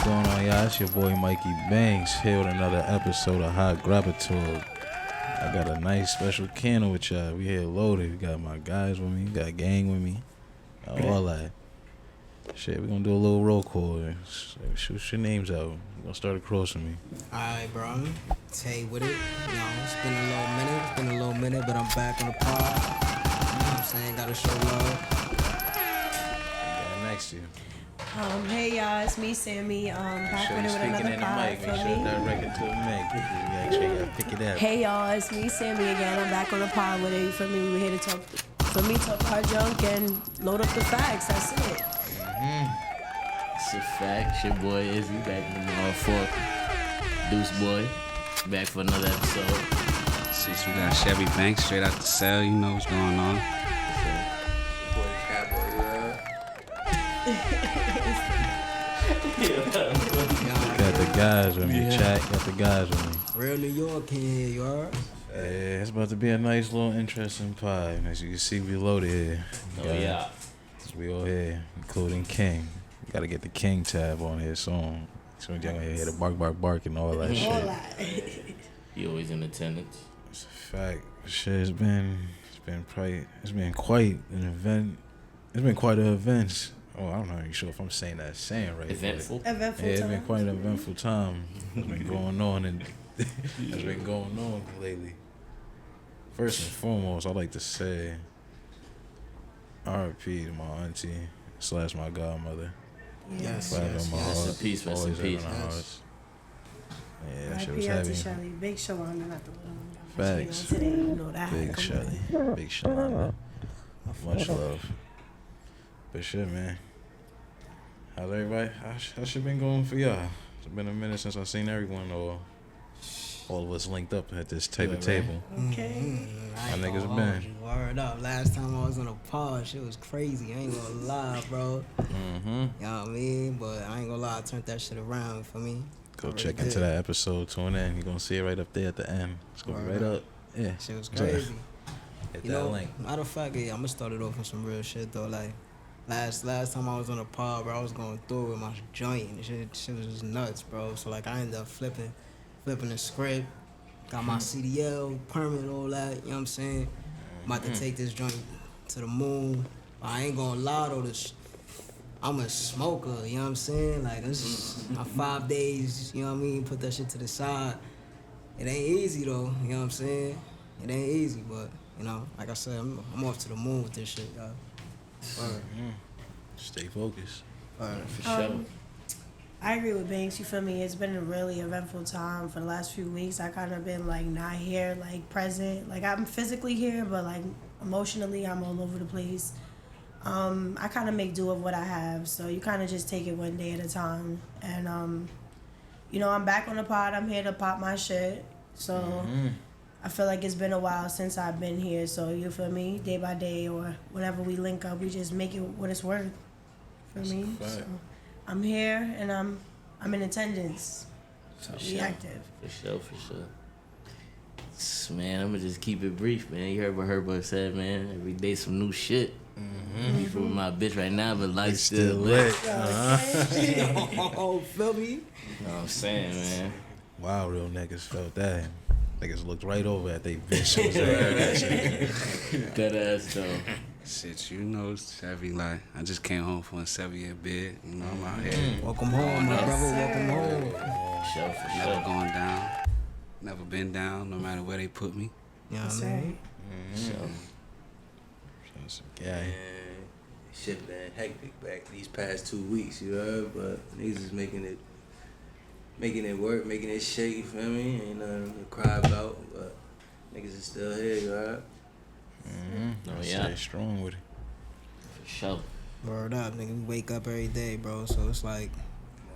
going on, y'all? It's your boy Mikey Banks here with another episode of HotGrabbaTalk. I got a nice special candle with y'all. We here loaded. We got my guys with me, got gang with me, all that. Shit, we gonna do a little roll call. Shoot your names out. You gonna start across from me. Alright, bro. I'm Tay with it. You know, it's been a little minute, but I'm back on the pod. You know what I'm saying? Gotta show love. Yeah, next to you. Hey y'all, it's me, Sammy. Back with it with another in the pod mic. for Make sure me. that record to the mic. Make sure you pick it up. Hey y'all, it's me, Sammy again. I'm back on the pod with it. For me, we're here to talk. For me, talk our junk and load up the facts. That's it. It's a fact. Your boy Izzy back in the motherfucker. Deuce boy back for another episode. Since we got Chevy Banks straight out the cell, you know what's going on. Boy Capo, you heard? Got the guys with me, chat. Got the guys with me. Real New York in here, you heard? Yeah, it's about to be a nice little interesting pod. As you can see, we loaded here. Yeah. We all here, including King. Gotta get the King tab on his song. So we're gonna hear the bark and all that shit. He always in attendance. It's a fact. Shit, it's been quite an event. It's been quite an event. Oh, I don't know sure if I'm saying that right. Eventful. Eventful Yeah, it's time. been quite an eventful time. It's been going on and it's been going on lately. First and foremost, I like to say R.I.P. to my auntie / my godmother. Yes. Forever in my Rest in heart. peace, rest in Always peace. ever in our hearts. Yeah, that shit was R.I.P. Auntie heavy. Shelly. Big Shalanda, not the little one. Facts. Today, you know that. Big Come Shelly. on. Big Shalanda. Much love. But shit, man. How's everybody? How's shit been going for y'all? It's been a minute since I've seen everyone or all of us linked up at this type of table. Okay. I ain't My niggas gonna hold been. you. Word up. Last time I was on a pod, shit was crazy. I ain't gonna lie, bro. Mm-hmm. You know what I mean? But I ain't gonna lie, I turned that shit around for me. Go I really check did. into that episode. Tune in. You're gonna see it right up there at the end. It's gonna be right Word up. Yeah. Shit was Yeah. crazy. Hit You that know, link. matter of fact, yeah, I'm gonna start it off with some real shit though. Like last time I was on a pod, bro, I was going through it with my joint and shit was just nuts, bro. So like I ended up flipping the script, got my CDL permit, all that. You know what I'm saying? I'm about to take this joint to the moon. But I ain't gonna lie though, I'm a smoker. You know what I'm saying? Like this is my 5 days. You know what I mean? Put that shit to the side. It ain't easy though. You know what I'm saying? It ain't easy, but you know, like I said, I'm off to the moon with this shit, y'all. Word. Stay focused. Word. For sure. I agree with Banks. You feel me? It's been a really eventful time for the last few weeks. I kind of been like not here, like present. Like I'm physically here, but like emotionally, I'm all over the place. I kind of make do of what I have, so you kind of just take it one day at a time. And you know, I'm back on the pod. I'm here to pop my shit. So I feel like it's been a while since I've been here. So you feel me? Day by day, or whenever we link up, we just make it what it's worth. For me, so I'm here and I'm in attendance. So be sure. active. For sure. Man, I'm gonna just keep it brief, man. You heard what Herbo said, man. Every day some new shit. Beef with my bitch right now, but life's still lit. Oh, feel me? You know what I'm saying, man? Wow, real niggas felt that. Niggas looked right over at they bitch. Was that shit. That ass though. Shit, you know, Chevy, like, I just came home from a 7-year bid. You know, I'm out here. Welcome home, my brother. Welcome home. For sure. Never going down. Never been down, no matter where they put me. You know what I That's mean? right. Yeah. Man, shit been hectic back these past 2 weeks, you heard? But niggas is making it work, making it shake, you feel me? Ain't nothing to cry about, but niggas is still here, you heard? Oh, Stay yeah. strong with it. For sure. Word up, nigga. We wake up every day, bro. So it's like,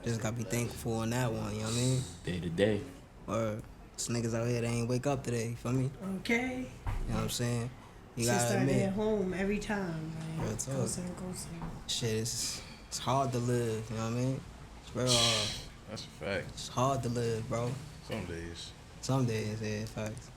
just gotta be thankful on that one, you know what I mean? Day to day. Or it's niggas out here that ain't wake up today, you feel me? Okay. You know what I'm saying? You Just gotta started admit, at home every time. Real Like, talk. go shit, it's hard to live, you know what I mean? It's real hard. That's a fact. It's hard to live, bro. Some days Some days, yeah, facts.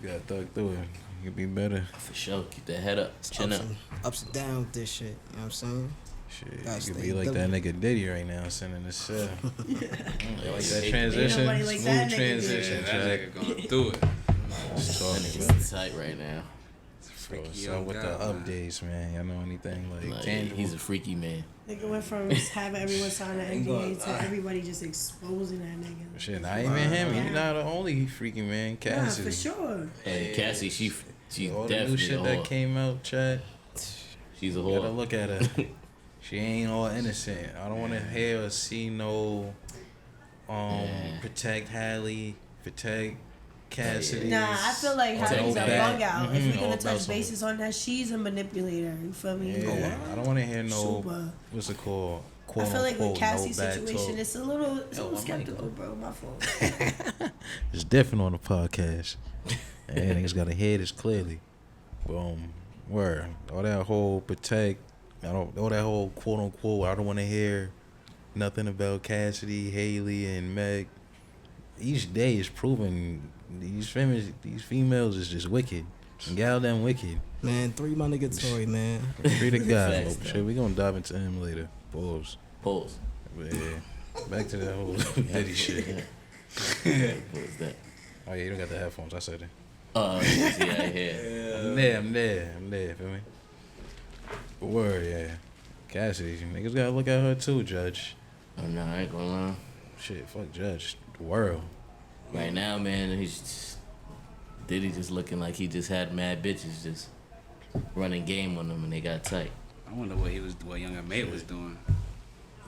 you gotta thug through it. You can be better. For sure. Keep that head up. It's Chin up. ups and downs with this shit, you know what I'm saying? Shit, Gotta you could stay be like double. that nigga Diddy right now, sending the cell. Like that Ain't transition, nobody like smooth that nigga, transition. Yeah, that Jack. nigga going through it. Just talking It's about. just tight right now. It's a So freaky what's young up with guy, the man. updates, man? Y'all know anything like Like, tangible? he's a freaky man. Nigga went from having everyone sign an NDA to everybody just exposing that nigga. Shit, not even him. He's not the only freaky man. Nah, Cassidy. for sure. Hey, Cassie, she's All the definitely new shit a that whore. came out, Chad. She's a You gotta whore. look at her. She ain't all innocent. I don't want to hear or see no protect Hallie, protect Cassidy. Nah, I feel like All Hallie's a that. bug out. Mhm, If we're all gonna bells touch on bases on that, she's a manipulator. You feel me? Yeah, I don't want to hear no. Super. What's it called? I Quote feel like unquote, with Cassie's no bad situation, talk. it's a little I might skeptical, go. bro. My fault. It's different on the podcast. And niggas gotta hear this clearly. Boom. Word. All that whole protect. All that whole quote unquote. I don't want to hear nothing about Cassidy, Haley, and Meg. Each day is proving these females is just wicked. And gal them wicked. Man, 3 my nigga Tory, man. Free to God. Facts, But though. shit, we gonna dive into him later. Pause. Pause. But yeah. Back to that whole Diddy shit. What was that? Oh yeah, you don't got the headphones. I said it. Yeah. I'm there, feel me? Word, yeah. Cassidy, niggas gotta look at her too, Judge. Oh, no, I ain't gonna lie. Shit, fuck Judge. The world. Right now, man, Diddy just looking like he just had mad bitches just running game on them and they got tight. I wonder what Younger Mate was doing.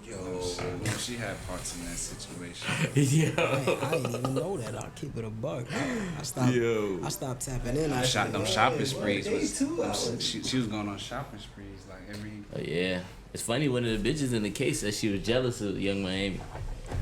Yo, I wonder if she had parts in that situation. I didn't even know that. I'll keep it a buck. I stopped tapping in. I Them shopping sprees was she was going on shopping sprees like every. Oh, yeah. It's funny, one of the bitches in the case said she was jealous of Young Miami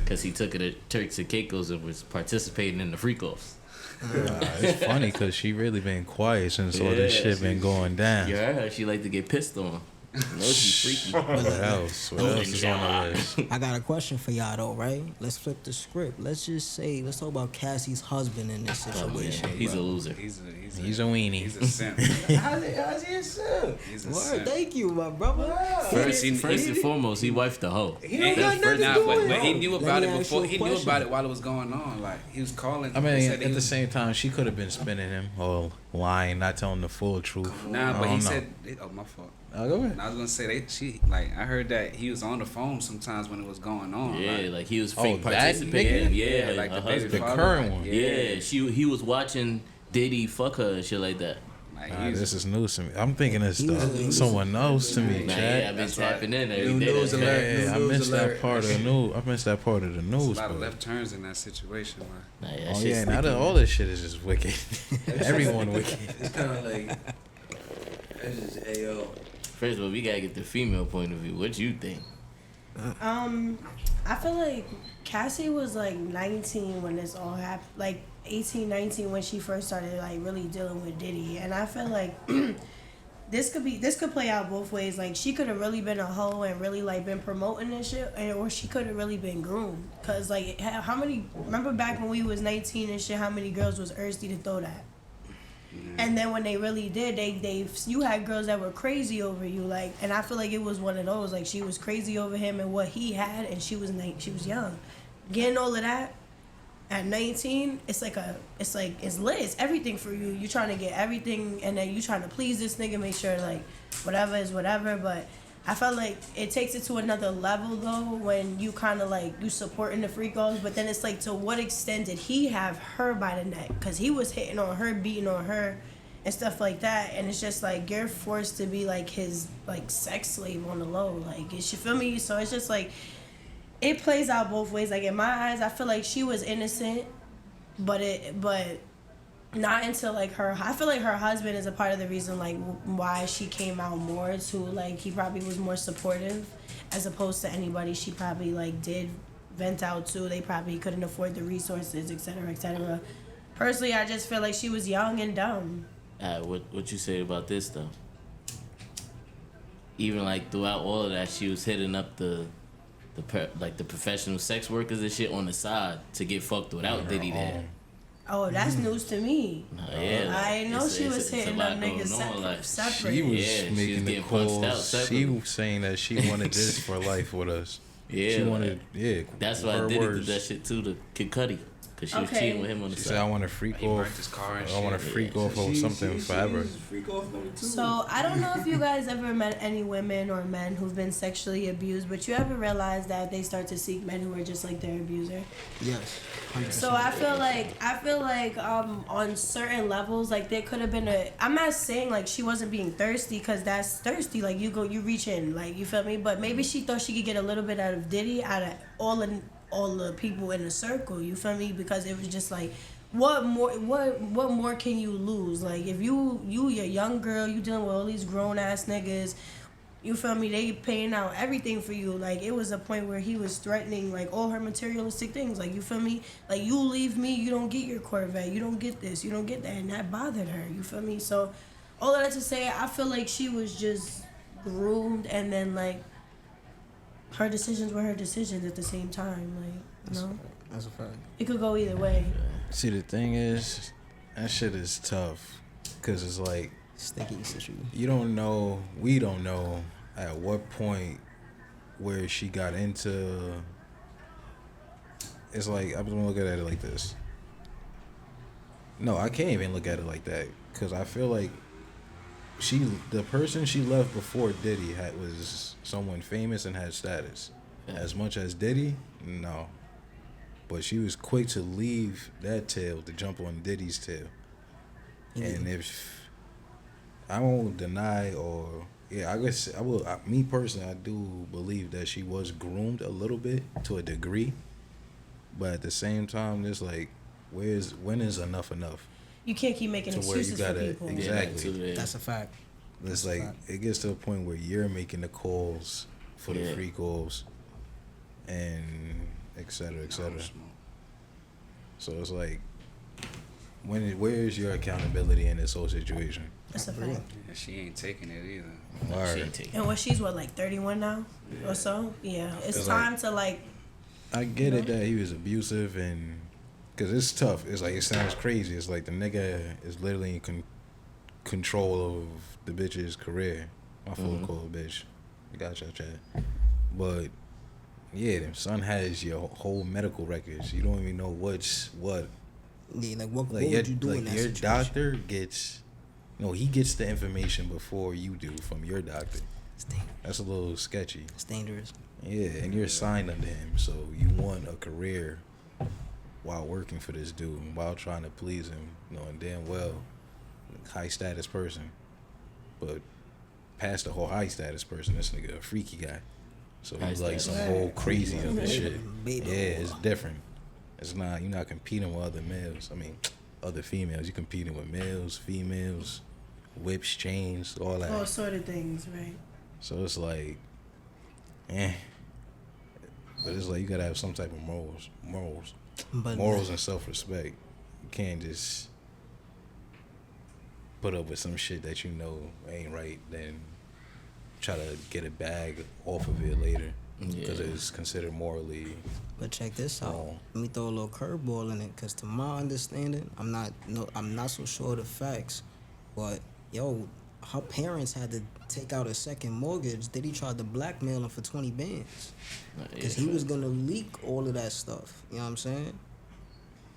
because he took her to Turks and Caicos and was participating in the freak-offs. It's funny because she really been quiet since all this Yeah, shit been going down. You heard her? She like to get pissed on. You know she freaky. What else? What else is on the list? I got a question for y'all though, right? Let's flip the script. Let's talk about Cassie's husband in this Oh, man. situation. He's a loser. He's He's a weenie. He's a simp. how's he a simp? He's a Word, simp. thank you, my brother. First and foremost, he wifed the hoe. He don't got That's nothing nah, to do but with he it. knew Let about me it ask before. you a He knew question. about it while it was going on. Like he was calling. I they mean, said he at the was- same time, she could have been spinning him or lying, not telling the full truth. Nah, I but don't he know. said, "Oh, my fault." Oh, go ahead. And I was gonna say I heard that he was on the phone sometimes when it was going on. Yeah, like he was Oh, fake that participating. nigga? Yeah, like her the baby husband. The father, current like, one. Yeah, he was watching Diddy fuck her and shit like that. Like, Nah, he was- this is news to me. I'm thinking it's He was- someone else to me, Nah, Chad. yeah, I've been That's right. tapping in New every day. news That's alert. right. Yeah, I News missed alert. that part of the news. I missed that part of the There's news. a lot of but- left turns in that situation. Like, Nah, yeah, Oh shit's yeah, now freaky, that all this shit is just wicked. Everyone wicked. It's kind of like that's just AO. First of all, we gotta get the female point of view. What you think? I feel like Cassie was like 19 when this all happened, like 18, 19 when she first started like really dealing with Diddy, and I feel like this could play out both ways. Like she could have really been a hoe and really like been promoting this shit, or she could have really been groomed. Cause like how many remember back when we was 19 and shit, how many girls was thirsty to throw that? And then when they really did, you had girls that were crazy over you, like, and I feel like it was one of those, like she was crazy over him and what he had, and she was young, getting all of that at 19, it's lit, it's everything for you. You trying to get everything, and then you trying to please this nigga, make sure like whatever is whatever. But I felt like it takes it to another level though when you kind of like you supporting the freak offs, but then it's like to what extent did he have her by the neck? Because he was hitting on her, beating on her, and stuff like that. And it's just like you're forced to be like his like sex slave on the low. Like, you feel me? So it's just like it plays out both ways. Like in my eyes, I feel like she was innocent, but not until like I feel like her husband is a part of the reason like why she came out more to like he probably was more supportive as opposed to anybody she probably like did vent out to. They probably couldn't afford the resources, etc., etc. Personally, I just feel like she was young and dumb. What you say about this though? Even like throughout all of that, she was hitting up the professional sex workers and shit on the side to get fucked without Diddy there. Oh, that's news to me. Yeah, I didn't know she was it's a hitting lot them niggas going on, like, separate. She was Yeah, she was making the getting punched out calls. She separately. was saying that she wanted this for life with us. Yeah, She like, wanted, that's her why Diddy words. did that shit too to Kid Cudi, cause she was Okay. cheating with him on the She side. said, "I want to freak He burnt off. his car and I want to shit. freak off of something forever." She's a freak off number 2. So I don't know if you guys ever met any women or men who've been sexually abused, but you ever realize that they start to seek men who are just like their abuser? Yes. 100%. So I feel like on certain levels, like there could have been I'm not saying like she wasn't being thirsty, because that's thirsty, like you reach in, like, you feel me, but maybe she thought she could get a little bit out of Diddy, out of all the people in the circle, you feel me, because it was just like, what more can you lose? Like, if you're a young girl, you dealing with all these grown ass niggas, you feel me, they paying out everything for you. Like, it was a point where he was threatening like all her materialistic things, like, you feel me, like, you leave me, you don't get your Corvette, you don't get this, you don't get that, and that bothered her, you feel me. So all of that to say, I feel like she was just groomed, and then like her decisions were her decisions at the same time, like, you know, That's a fact. it could go either way. See, the thing is, that shit is tough, cause it's like Sticky situation. we don't know at what point where she got into. It's like, I'm gonna look at it like this. No, I can't even look at it like that, cause I feel like the person she left before Diddy was someone famous and had status. As much as Diddy, no. But she was quick to leave that tail to jump on Diddy's tail. And if I won't deny, or I guess I will. Me personally, I do believe that she was groomed a little bit to a degree. But at the same time, it's like, when is enough enough? You can't keep making To where you excuses for gotta- people. exactly. That's a fact. It's like, it gets to a point where you're making the calls for the free calls, and et cetera, et cetera. So it's like, where is your accountability in this whole situation? That's a fact. Yeah, she ain't taking it either. Word. She ain't taking And she's like 31 now or so? Yeah. It's time to like. I get it that he was abusive, and because it's tough. It's like, it sounds crazy. It's like the nigga is literally in control of the bitch's career. My full call bitch. Gotcha, Chad. But yeah, the son has your whole medical records. You don't even know what's what. Yeah, like what Like, would you do in that your situation? doctor gets, he gets the information before you do from your doctor. That's a little sketchy. It's dangerous. Yeah, and you're signed under him, so you want a career while working for this dude, while trying to please him, knowing damn well, high status person. But past the whole high status person, this nigga a freaky guy. So he's like some whole crazy other shit. Baby. Yeah, it's different. It's not, you're not competing with other males. I mean, other females. You're competing with males, females, whips, chains, all that. All sort of things, right? So it's like, but it's like, you gotta have some type of morals and self-respect. You can't just put up with some shit that you know ain't right, then try to get a bag off of it later because it's considered morally. But check this out. wrong. Let me throw a little curveball in it, cause to my understanding, I'm not so sure of the facts, but her parents had to take out a second mortgage. Diddy tried to blackmail him for 20 bands, cause he was gonna leak all of that stuff. You know what I'm saying?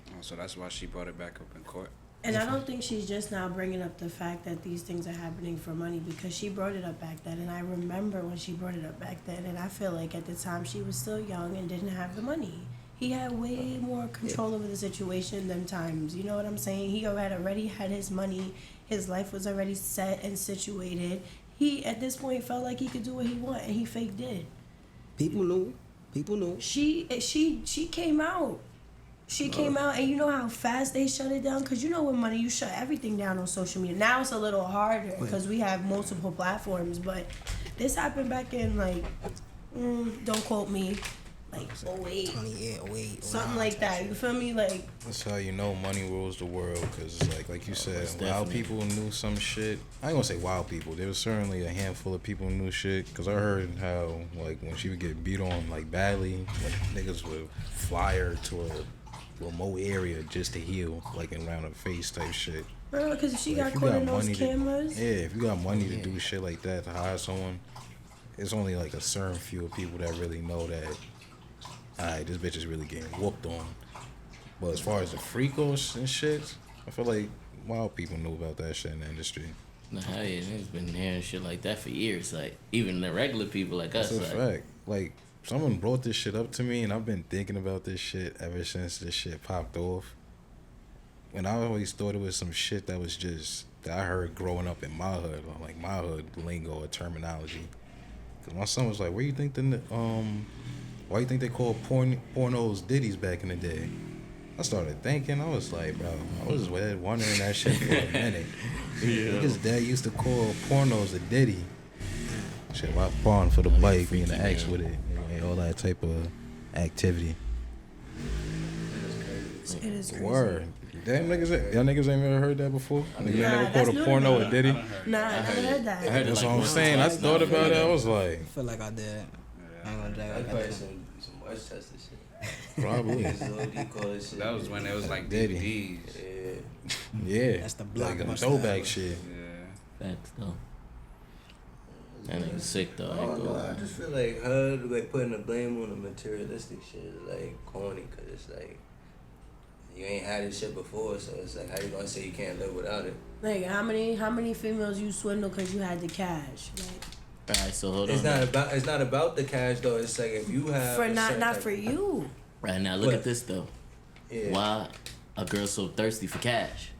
Oh, so that's why she brought it back up in court. And I don't think she's just now bringing up the fact that these things are happening for money, because she brought it up back then. And I remember when she brought it up back then. And I feel like at the time she was still young and didn't have the money. He had way more control over the situation than times. You know what I'm saying? He already had his money. His life was already set and situated. He, at this point, felt like he could do what he wanted, and he fake did. People knew. She came out. She came out, and you know how fast they shut it down? Because you know with money, you shut everything down on social media. Now it's a little harder because we have multiple platforms, but this happened back in, like, don't quote me, like 08. 08, Something like that. You feel me? Like, That's how you know money rules the world, because it's like you said, it's wild definitely- people knew some shit. I ain't gonna say wild people. There was certainly a handful of people who knew shit, because I heard how, like, when she would get beat on, like, badly, like, niggas would fly her to remote area just to heal, like around the face type shit. Bro, because if she Like, got caught in those money cameras. if you got money to do shit like that to hire someone, it's only like a certain few people that really know that. Alright, this bitch is really getting whooped on. But as far as the freakos and shit, I feel like wild people knew about that shit in the industry. Nah, yeah, niggas been hearing shit like that for years. Like, even the regular people like us. That's a fact. Like, someone brought this shit up to me, and I've been thinking about this shit ever since this shit popped off. And I always thought it was some shit that was just, that I heard growing up in my hood, or like my hood lingo or terminology. Cause my son was like, why you think they called pornos Diddies back in the day? I started thinking, I was like, bro, I was wondering that shit for a minute. His dad used to call pornos a Diddy. Shit, why pawn for the bike, being the X with it, and all that type of activity. It is crazy. Word. Damn niggas, y'all niggas ain't ever heard that before? Niggas ain't never that's called a new porno to a me. Diddy? Nah, I never heard that. That's what I'm saying. I thought about it. I was like, I feel like I did. I ain't gonna That's jack. I probably did. some Westchester shit. probably. Niggas OD call this shit. That was when it was like Diddy. DVDs. Yeah. Yeah. That's the like a blockbuster throwback era. shit. Yeah. Facts, though. That nigga sick, though. I don't know. I just feel like her like putting the blame on the materialistic shit is like corny, cause it's like you ain't had this shit before, so it's like how you gonna say you can't live without it? Like, how many females you swindle because you had the cash? Like, Alright, so hold It's on. not about the cash though. It's like if you have for a not certain not type- for you. Right now, look What? at this, though. Yeah. Why a girl so thirsty for cash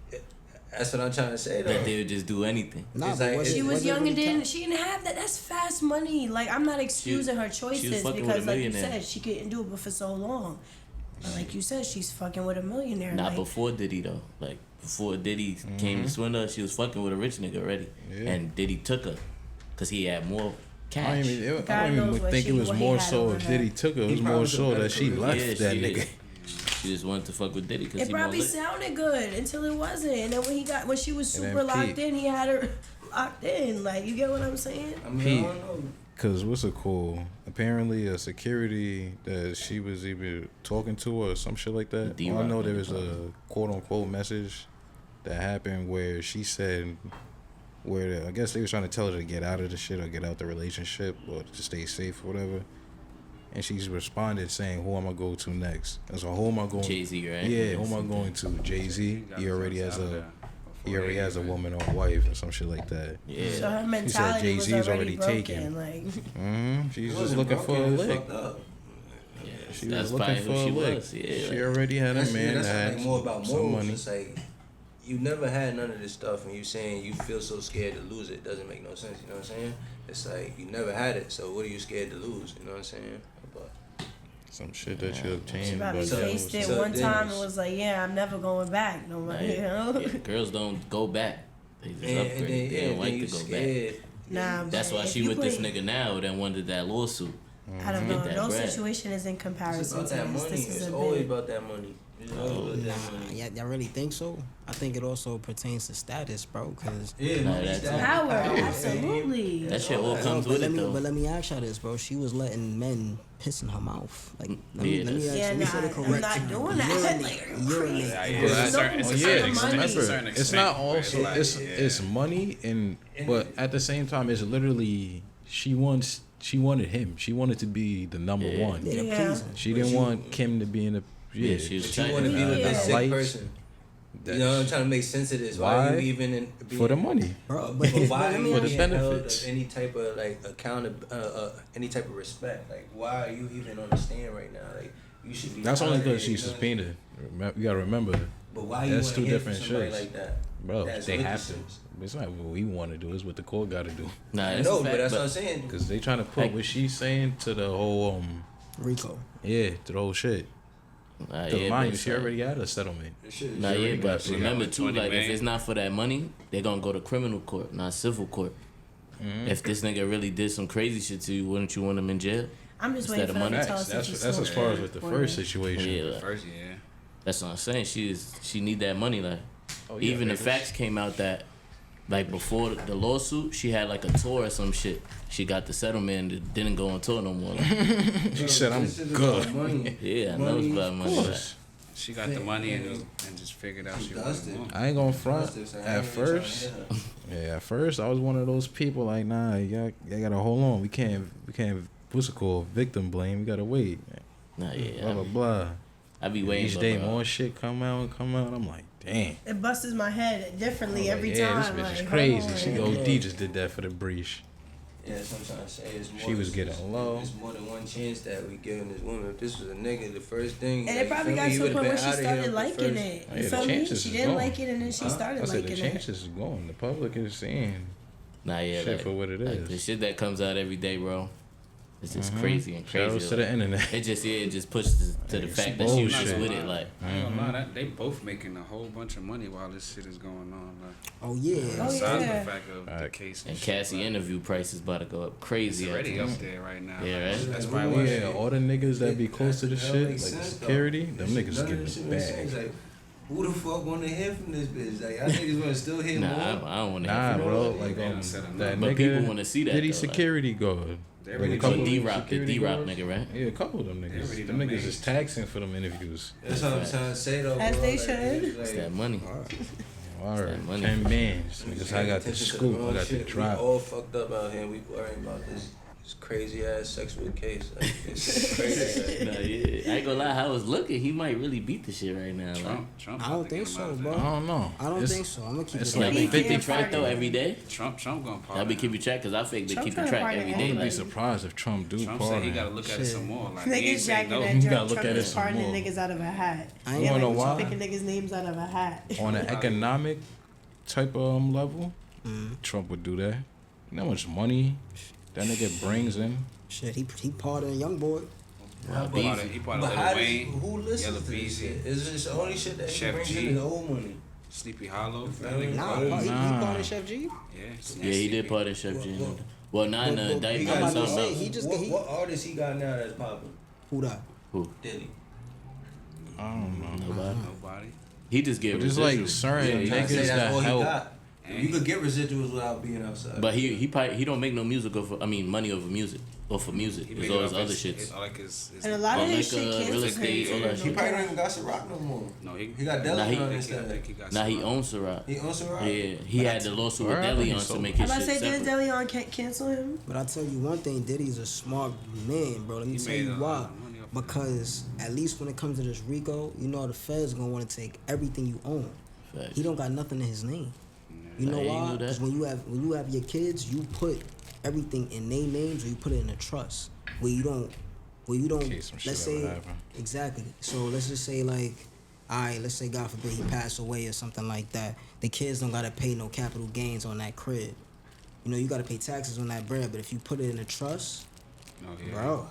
That's what I'm trying to say though. that they would just do anything? Nah, It's but like- was She She was it young and really didn't. She didn't have that. That's fast money. Like, I'm not excusing her choices fucking with because, a like you millionaire. said, she couldn't do it but for so long. But like you said, she's fucking with a millionaire. Not like, before Diddy, though. Like, before Diddy came to swindle her, she was fucking with a rich nigga already. Yeah. And Diddy took her because he had more I cash. God don't even knows what think she- it was what he more had so over if her. Diddy took her. It was probably more was a so better that she career. left Yeah, that she nigga. is. She just wanted to fuck with Diddy because It he more probably lit. sounded good until it wasn't. And then when she was And then super locked Pete. in, he had her locked in. Like, you get what I'm saying? I mean, Pete. I don't know. Cause what's it called? Apparently a security that she was either talking to or some shit like that. D-Rock All I know there nigga was a quote unquote message that happened where she said I guess they was trying to tell her to get out of the shit or get out the relationship or to stay safe or whatever. And she's responded saying, "Who am I go to next?" And so who am I going? Jay-Z, right? Yeah, who am I going to? Jay-Z. He already has a woman or wife or some shit like that. Yeah. So her mentality was Jay-Z's already already broken. taken. Like, She's It just wasn't looking for a broken, it was lick. fucked up. Yeah, She that's was looking probably for who a she lick. was. Yeah, She like, already had a That's man that's that like had more about some morals. money. It's like you never had none of this stuff, and you saying you feel so scared to lose it doesn't make no sense. You know what I'm saying? It's like you never had it, so what are you scared to lose? You know what I'm saying? But Some shit that you obtained. she probably but So- faced it so one then- time and was like, yeah, I'm never going back. No more, you know? yeah, girls don't go back. They just and upgrade. then, They don't and like then to you go back. scared. Nah, That's but why if she you with this put- nigga now that wanted that lawsuit. I don't know. Get that No bread. situation is in It's comparison about to that this. money. This is It's a always bit. about that money. It's always about that money. Y'all really think so? I think it also pertains to status, bro. Cause Yeah, Nah, money, that's status, Power, power. absolutely. That shit all comes but with it, though. let me ask y'all this, bro. She was letting men piss in her mouth. Like, let me Yeah, ask Yeah, let me say the nah, correct I'm not term. doing that. Like, are you crazy? Yeah, There's yeah, no that's certain- purpose it's of a the certain money. extent. Certain it's not extent, where also it's like, it's yeah. it's money but at the same time it's literally she wanted him. She wanted to be the number Yeah. one. Yeah, Yeah. pleasing. She didn't want Kim to be in the Yeah, she was But you tight. want to be with Yeah. this sick Lights. person. You know, I'm trying to make sense of this. Why, Why? are you even in For the money. Bro, But why let are me you For the ask being you- held benefits. of any type of like any type of respect? Like, why are you even on the stand right now? Like, you should be. That's only honored, because she's you know? suspended. You gotta remember, But why That's you two want to hear different from somebody shits. like that? bro. That's They have to. witnesses. It's not what we want to do. It's what the court got to do. Nah, I that's know, a fact, but that's what I'm saying. Because they trying to put Like- what she's saying to the whole Rico. to the whole shit. Nah, Because yeah, mind but you, she it's already had a settlement. Nah, yeah, but she got remember like too, 20 like if million. it's not for that money, they're gonna go to criminal court, not civil court. If this nigga really did some crazy shit to you, wouldn't you want him in jail? I'm just Instead waiting of for them money. to tell us That's if that's she's as far as still with the recording. first situation. Yeah, like, First, yeah. that's what I'm saying. She need that money. Like Oh, yeah, even the niggas. facts came out that like before the lawsuit, she had like a tour or some shit. She got the settlement and didn't go on tour no more. Like, She said, "I'm This is good." about money. yeah, I know it's about money. Of Like, course. She got the money and just figured out she wasn't want. I ain't gonna front. At first, at first I was one of those people like, nah, y'all gotta hold on. We can't. What's it called? Victim blame. We gotta wait. Nah, yeah. Blah blah blah. I be waiting. Each day more shit come out. I'm like, damn. It busts my head differently I'm every like, yeah, time. this bitch is like, crazy. hold on. She OD just did that for the breach. Yeah, that's what I'm trying to say. It's more, She was getting low. It's more than one chance that we giving this woman. If this was a nigga, the first thing. And like, it probably feel got me, he to a would've point where been she outta here started the liking first- it. Oh, You yeah, feel the me? chances She is didn't gone. like it and then she started I said liking the it. chances is going. The public is seeing Nah, yeah. shit like, for what it like is. the shit that comes out every day, bro. It's just crazy and Shout crazy. out to the internet. It just pushes to the fact that she was just bullshit. with it. Like, I ain't gonna lie, they both making a whole bunch of money while this shit is going on. Like, Oh yeah. Oh, besides yeah. the fact of the case and shit, Cassie like, interview prices about to go up crazy. it's already after up this. there right now. Yeah, Like, right? That's Oh, probably yeah. why Yeah, all the niggas that be close to the That shit, like makes the sense, though. security, them niggas is None of getting this the shit makes sense. bag. Like, who the fuck want to hear from this bitch? Like, y'all niggas want to still hear Nah, more? I don't want to Nah, hear from bro, her. like They done said enough. that But nigga, people wanna see that, Diddy though, like- security guard. They Like really a couple So of D-Rock, the security D-Rock guards. nigga, right? Yeah, a couple of them niggas. really Them done niggas made is taxing for them interviews. That's what I'm trying to say, though. As bro. they Like, should. it's It's like, that money. Alright, that money. 10 bands. Niggas, I got the attention to scoop. wrong I got the shit. drop. We all fucked up out here. We worrying about this crazy ass sexual case. Like, it's crazy. Nah, yeah. I ain't gonna lie, how I was looking, he might really beat the shit right now. Trump I about don't to think get him so, out of bro. I don't know. I don't It's- think so. I'm gonna keep it's it. like Y'all be 50 keeping track though party. every day? Trump gonna pardon Y'all be him. keeping track because I think they Trump keeping trying to track pardon every I day. wouldn't be Like, surprised if Trump do Trump said he pardon. gotta look at it some more. Like, he Niggas ain't say jacking no. that You joke. gotta look Trump at it is some pardoning more. niggas out of a hat. I They ain't like know why? picking niggas' names out of a hat. On an economic type of level, Trump would do that. You know how much money that nigga brings in? Shit, he pardoned young boy. Wow, He easy. part But of how Lil does, Wayne, who Yellow listens to this Beezy, shit? It's just the only shit that he Chef brings G. in is old money. Sleepy Hollow. Nah, he pardoned Chef G. Yeah, he did pardon Chef G. Well, Well, not in the well, indictment I'm or about to something say, else. he just What artist he got now that's popping? Who that? Who? Diddy. I don't know. Nobody. Nobody. He just get But it's like residuals. certain I'm trying to say niggas that's that all he help. got. You could get residuals without being outside. But he probably, he don't make no music over. I mean, money over music or for music. He It's made all it his off other his, shits. like his And a lot Or of his like, shit real cancels estate, all him. that he shit. probably don't even got Ciroc no more. No, he He got Nah, Deli he- on I instead. think he got Now he some- owns Ciroc. He owns Ciroc? Yeah, he had the lawsuit with Word? Deli on He to sold make it. I'm his about to shit say, did separate. Deleon cancel him? But I tell you one thing, Diddy's a smart man, bro. Let me He tell made you a why. lot of money off of Because at least when it comes to this RICO, you know the feds gonna want to take everything you own. Facts. He don't got nothing in his name. You know I ain't why? knew that. Because when you have your kids, you put everything in their names or you put it in a trust where you don't case some shit let's ever say happen. exactly. So let's just say like, all right, let's say God forbid he passed away or something like that. The kids don't gotta pay no capital gains on that crib. You know, you gotta pay taxes on that bread, but if you put it in a trust, No, yeah. bro,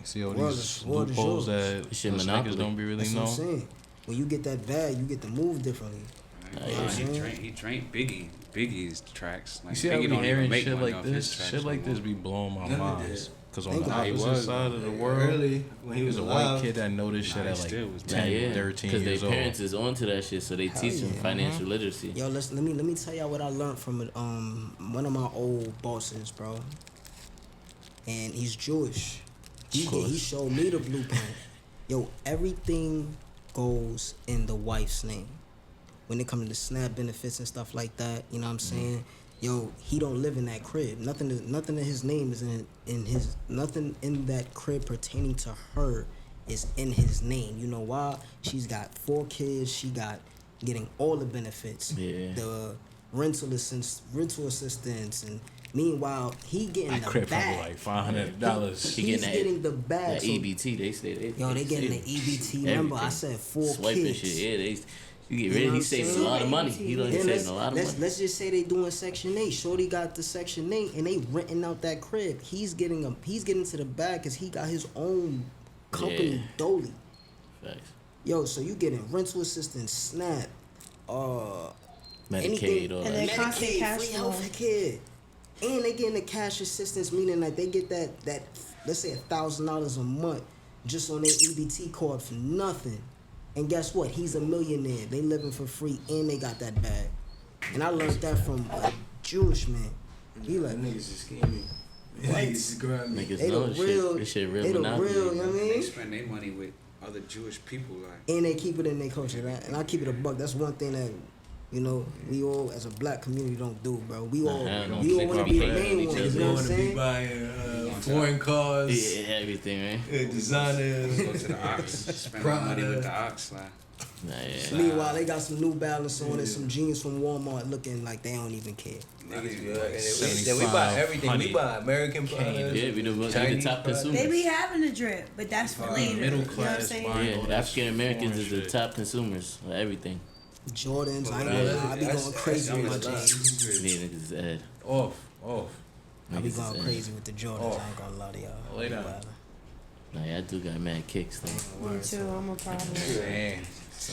See all World these is- world is loopholes yours. that Shit most monopoly. niggas don't be really that's what know. I'm saying. When you get that bag, you get to move differently. Nah, yeah. he drank Biggie's tracks. Like, You see how Biggie we don't even hearing make shit money like off his this? tracks Shit like no this more. be blowing my Never minds. did. Cause on Think the about it. opposite side of the world, Early, when he was there's a alive, white kid that know this shit Nah, at he like still was 10, Yeah, 13 because their years old. parents is onto that shit, so they teach them yeah. financial literacy. Yo, let me tell y'all what I learned from one of my old bosses, bro. And he's Jewish. He showed me the blueprint. Yo, everything goes in the wife's name. When it comes to the SNAP benefits and stuff like that, you know what I'm saying? Yo, he don't live in that crib. Nothing in his name is in his nothing in that crib pertaining to her is in his name. You know why? She's got 4 kids. She got getting all the benefits. Yeah. The rental assistance, and meanwhile he getting That the crib probably bag. like $500. He He's getting that- getting the bag. That So, EBT, they say yo, they getting the EBT number. I everything. said 4 Swiping kids. shit. Yeah, they. You get You ready. know He what I'm saving a saying? lot of money. He like Then saving a lot of money. let's just say they doing Section 8. Shorty got the Section 8 and they renting out that crib. He's getting to the bag because he got his own company, Yeah. Dolly. Facts. Yo, so you getting rental assistance, SNAP, Medicaid, anything, all And that. then constant Medicaid, cash free flow. healthcare, and they getting the cash assistance, meaning that they get that let's say $1,000 a month just on their EBT card for nothing. And guess what? He's a millionaire. They living for free and they got that bag. And I learned that from a Jewish man. He like, niggas is scheming. Niggas is grimy. Niggas they know the this real, shit. This shit real they the monopoly. real, you know what I They mean? spend their money with other Jewish people, like. And they keep it in their culture, right? And I keep it a buck. That's one thing that, you know, we all as a black community don't do, bro. We all want to be the main ones. You know what I'm saying? Buying foreign cars. Yeah, everything, right? Designers. Go to the ox, spend my money with the ox, like. Nah, yeah. Meanwhile, they got some New Balance on and some jeans from Walmart looking like they don't even care. Niggas, we buy everything. We buy American products. Yeah, we the top consumers. They be having a drip, but that's for later. Middle You know what I'm class saying? buying. Yeah, African Americans is the top consumers of everything. Jordans, I ain't gonna lie, I be going crazy with my jeans. Yeah, niggas head. Off. I be going crazy with the Jordans, I ain't gonna lie to y'all. Lay down. Nah, yeah, I do got mad kicks though. Me too, I'm a problem. Man,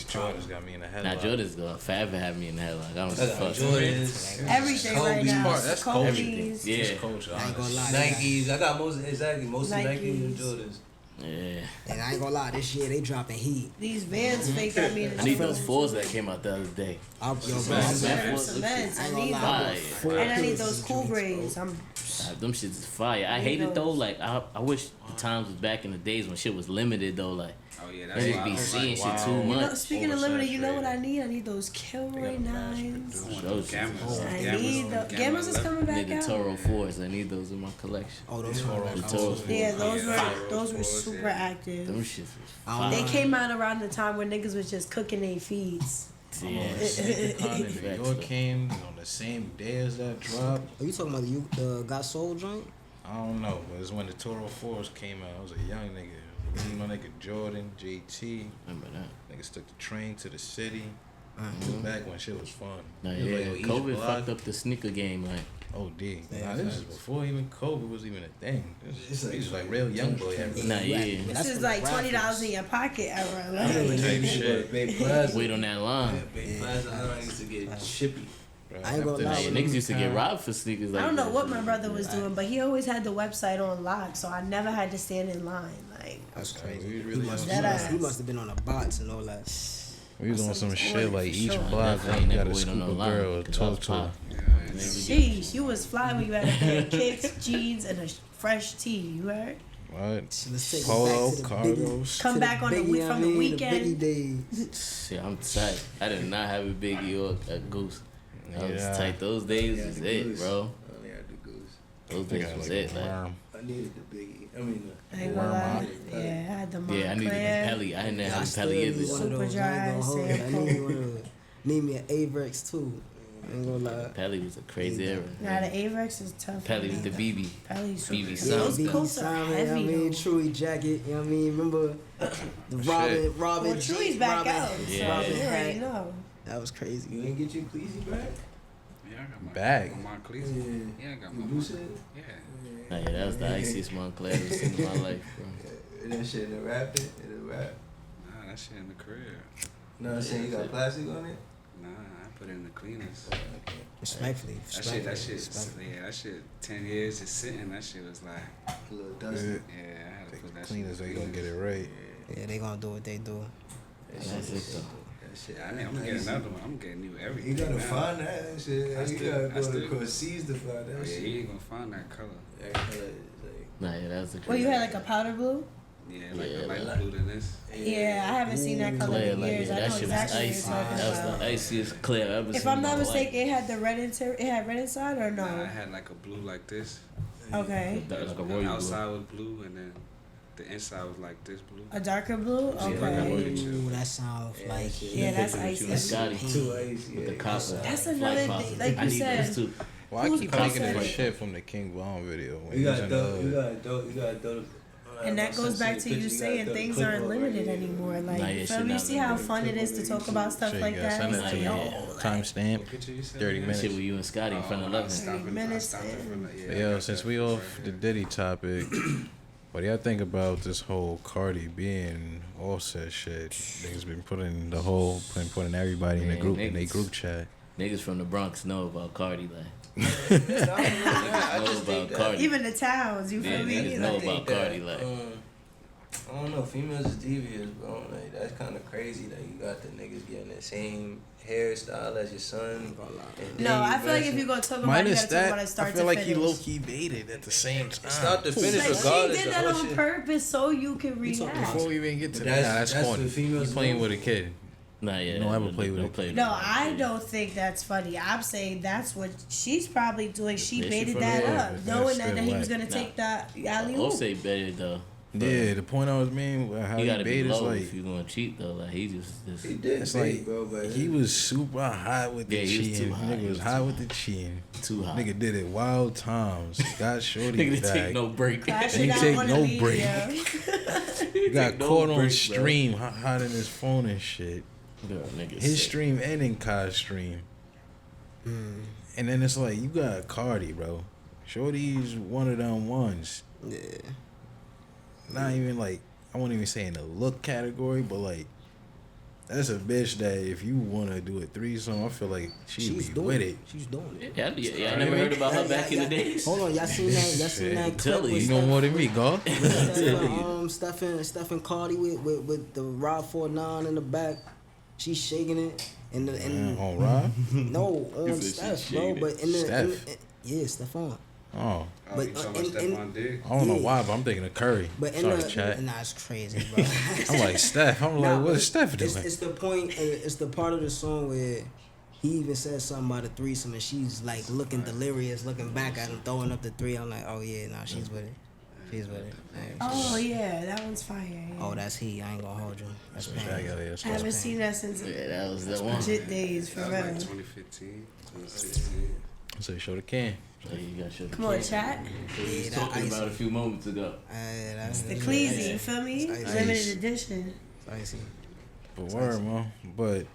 Jordan's got me in the headlock. Nah, Jordan's gonna forever have me in the headlock. I don't fuck. Jordans. Everything right now. Kobe's. That's Kobe's. Yeah. It's culture. I ain't gonna lie. Nikes. I got most of Nikes and Nikes. Jordans. Yeah. And I ain't gonna lie, this year they dropping heat. These Vans fake got me in the I need those feelings. fours that came out the other day. Yo, bro, Some Vans. I need Fire. those. And I need those cool grades. Them shits is fire. I hate it though. Like I wish the times was back in the days when shit was limited though. Like Oh yeah, that's they why I be was seeing like, shit too You know, much. speaking of limited, you know what I need? I need those Kilroy 9s. I want Those the Gammas. I need the Gammas is coming back Nigga out. Toro 4s. I need those in my collection. Oh, those The are Toro 4s. Yeah, Yeah, those were those, super yeah. active. Them shits was I fire. They came out around the time when niggas was just cooking their feeds. Yeah. Con in New York came on the same day as that drop. Are you talking about the Got Soul joint? I don't know, but it's when the Toro 4s came out. I was a young nigga. Me, my nigga Jordan, JT. Remember that? Niggas took the train to the city. It was back when shit was fun. Nah, It was yeah. like on each COVID block. fucked up the sneaker game. Like, OD. Yeah, Nah, this is before even COVID was even a thing. This was like real young boy era. nah, yeah. That's This is from like the $20 rappers. in your pocket era. Type Like, shit. Big Plaza. Wait on that line. Big Plaza. I used to get chippy. I ain't gonna Nah, lie. yeah, niggas used to get robbed for sneakers. Like I don't know that. what my brother was doing, but he always had the website on lock, so I never had to stand in line. Like, That's We crazy. was He really must, on he, That must, ass. he must have been on the bots and all that. We was on some shit like for each sure. block Definitely you never got a wait scoop on no of line, girl, 'cause I was talk to her. pop. sheesh, you was fly when you had a pair of kicks, jeans, and a fresh tee. You heard? What? Let's take Polo, it back to the cargos. Come to back on the Biggie, week from the I mean, weekend. The Biggie days. Shit, I'm tight. I did not have a Biggie or a Goose. I was Yeah. tight. Those days was the it, Goose. bro. I only had the Goose. Those They days got was like it. a Like, worm. I needed the Biggie. I mean, I ain't gonna lie. Worm. Yeah, I had the yeah, I needed Montclair. a Pelly. I didn't I have a still Pelly need either. one of Super those. I ain't dry gonna hold you. I sample. need one of those. Need me an Averex too. I ain't gonna lie. Pelly was a crazy era. Nah, the Averex is tough. Pelly with the BB. Pelly's BB super. Those Sound. coats are Simon, heavy I mean, though. Truey jacket. You know what I mean? Remember the Robin Well, Chewy's G- back Robin, out. Yeah. Robin You already hat. know. That was crazy. You ain't get your Cleasy back? Yeah, I got my Bag. my Cleese. Yeah, I got You my blue shit? Yeah. Nah, yeah, that was the iciest Montclair I've ever seen in my life, bro. And that shit in the rapping? In the rap? Nah, that shit in the crib. No, I'm saying you got plastic on it? Nah, I put it in the cleaners. Respectfully. That shit, yeah, that shit, 10 years just sitting, that shit was like, A little dusty. Yeah. yeah, I had to Take put the that cleaners, shit they in gonna get it right. Yeah, they gonna do what they do. That's it though. That shit. Yeah, I think I'm gonna get another one. I'm getting new everything. You gotta now. find that shit. I You still- gotta I go still- across seas to find Oh, that yeah, shit. you ain't gonna find that color. That color is like. Nah, yeah, that was a Well, crazy. you had like a powder blue? Yeah, like Yeah, a light like- blue than this. Yeah, I haven't seen that color Clear, in like, years. yeah, I that know shit was exactly what you're icy. talking That was about. the iciest clear I've ever seen. If I'm in my not life. mistaken, it had the red it had red inside or Nah, I no? had like a blue like this. Okay. That was like a The royal blue. outside was blue, and then the inside was like this blue. A darker blue? like a Okay. royal. Ooh, that sounds Yeah, like shit. Yeah, that's Picture with you and icy. Scotty Too ice, with the yeah. copper. That's flight another copper. thing, like I you need said. those too. Well, I Who's keep posted thinking of it? shit from the King Von video. When You he was got in dope. You the got dope. You got dope. And that goes back to you saying things aren't limited anymore. Like, Nah, yeah, you shit feel me? You not see how limited. fun it is to talk about stuff shit, like yeah, that? send It's it like, to yo, me. like, Timestamp. What picture you said? 30 That minutes. shit with you and Scotty in front of I Love. stopped it. I minutes stopped it in. from the, yeah, I Yo, got since that we picture off right the here. Diddy topic, what do y'all think about this whole Cardi B and Offset shit? Niggas been putting everybody in the Man, group in their niggas. group chat. Niggas from the Bronx know about Cardi, like. I Know just think about that. Cardi. even the towns, you Yeah, feel me? niggas Like, know I think about Cardi, like. I don't know. Females is devious, bro. Like that's kind of crazy that you got the niggas getting the same hairstyle as your son. And No, I feel like if you're gonna talk about it, you gotta talk about it start I feel to like finish. he low key baited at the same time. Start to finish Like regardless. she did the that whole on shit. purpose so you can react. Before we even get to But that, that's that's what funny. females You playing do. with a kid. Nah, yeah. You don't ever play with a kid. No, I don't think that's funny. I'm saying that's what she's probably doing. She Yeah, she baited from that the up, hood. knowing That's that he was still gonna take that Nah, alley oop. Offset better though. Yeah, the point I was making, how You he gotta be baited is low like, if you gonna cheat though. Like he just He did it's bait, like bro, but he was super hot with the Yeah, he was cheating. too hot. Nigga He was was hot too with the cheating. too hot. Nigga did it wild times. Got shorty Nigga back. take no break. Crashing He out take on no the break. media. Got no caught on break, bro. stream, hot in his phone and shit. Girl, nigga His sick. stream and in Kai's stream. And then it's like, you got Cardi, bro. Shorty's one of them ones. Yeah. Not even like, I won't even say in the look category, but like, that's a bitch that if you want to do a threesome, I feel like she'd be with it. She's doing it. Yeah, I never heard about her back in the days. Hold on, y'all seen that? Y'all seen that clip Tell with you. You know more than me, go. Steph and Cardi with the Rob 49 in the back. She's shaking it. On Rob? No, on said she's Steph, bro. shaking But in the, Steph? yeah, Stephon. Oh, Oh, But, you talking in- about in- Stephon Diggs? I don't know Yeah. why, but I'm thinking of Curry. But in Sorry, the chat. nah, it's crazy, bro. I'm like, Steph. I'm Nah, like, but what's Steph doing? It's the point. It's the part of the song where he even said something about a threesome, and she's like looking delirious, looking back at him, throwing up the three. I'm like, oh yeah, nah, she's with it. She's with it. Like, Oh yeah, that one's fire. Yeah. oh, that's he. I ain't gonna hold you. That's I pain. got it. I haven't seen that since Yeah, that was the one. legit days for That was like real. 2015, 2016. So show the can. So you got your Come on, chat. We was Yeah, that talking icy. about a few moments ago. That's The Cleasy, you feel me? It's icy. Limited edition. Icy. But word, man. But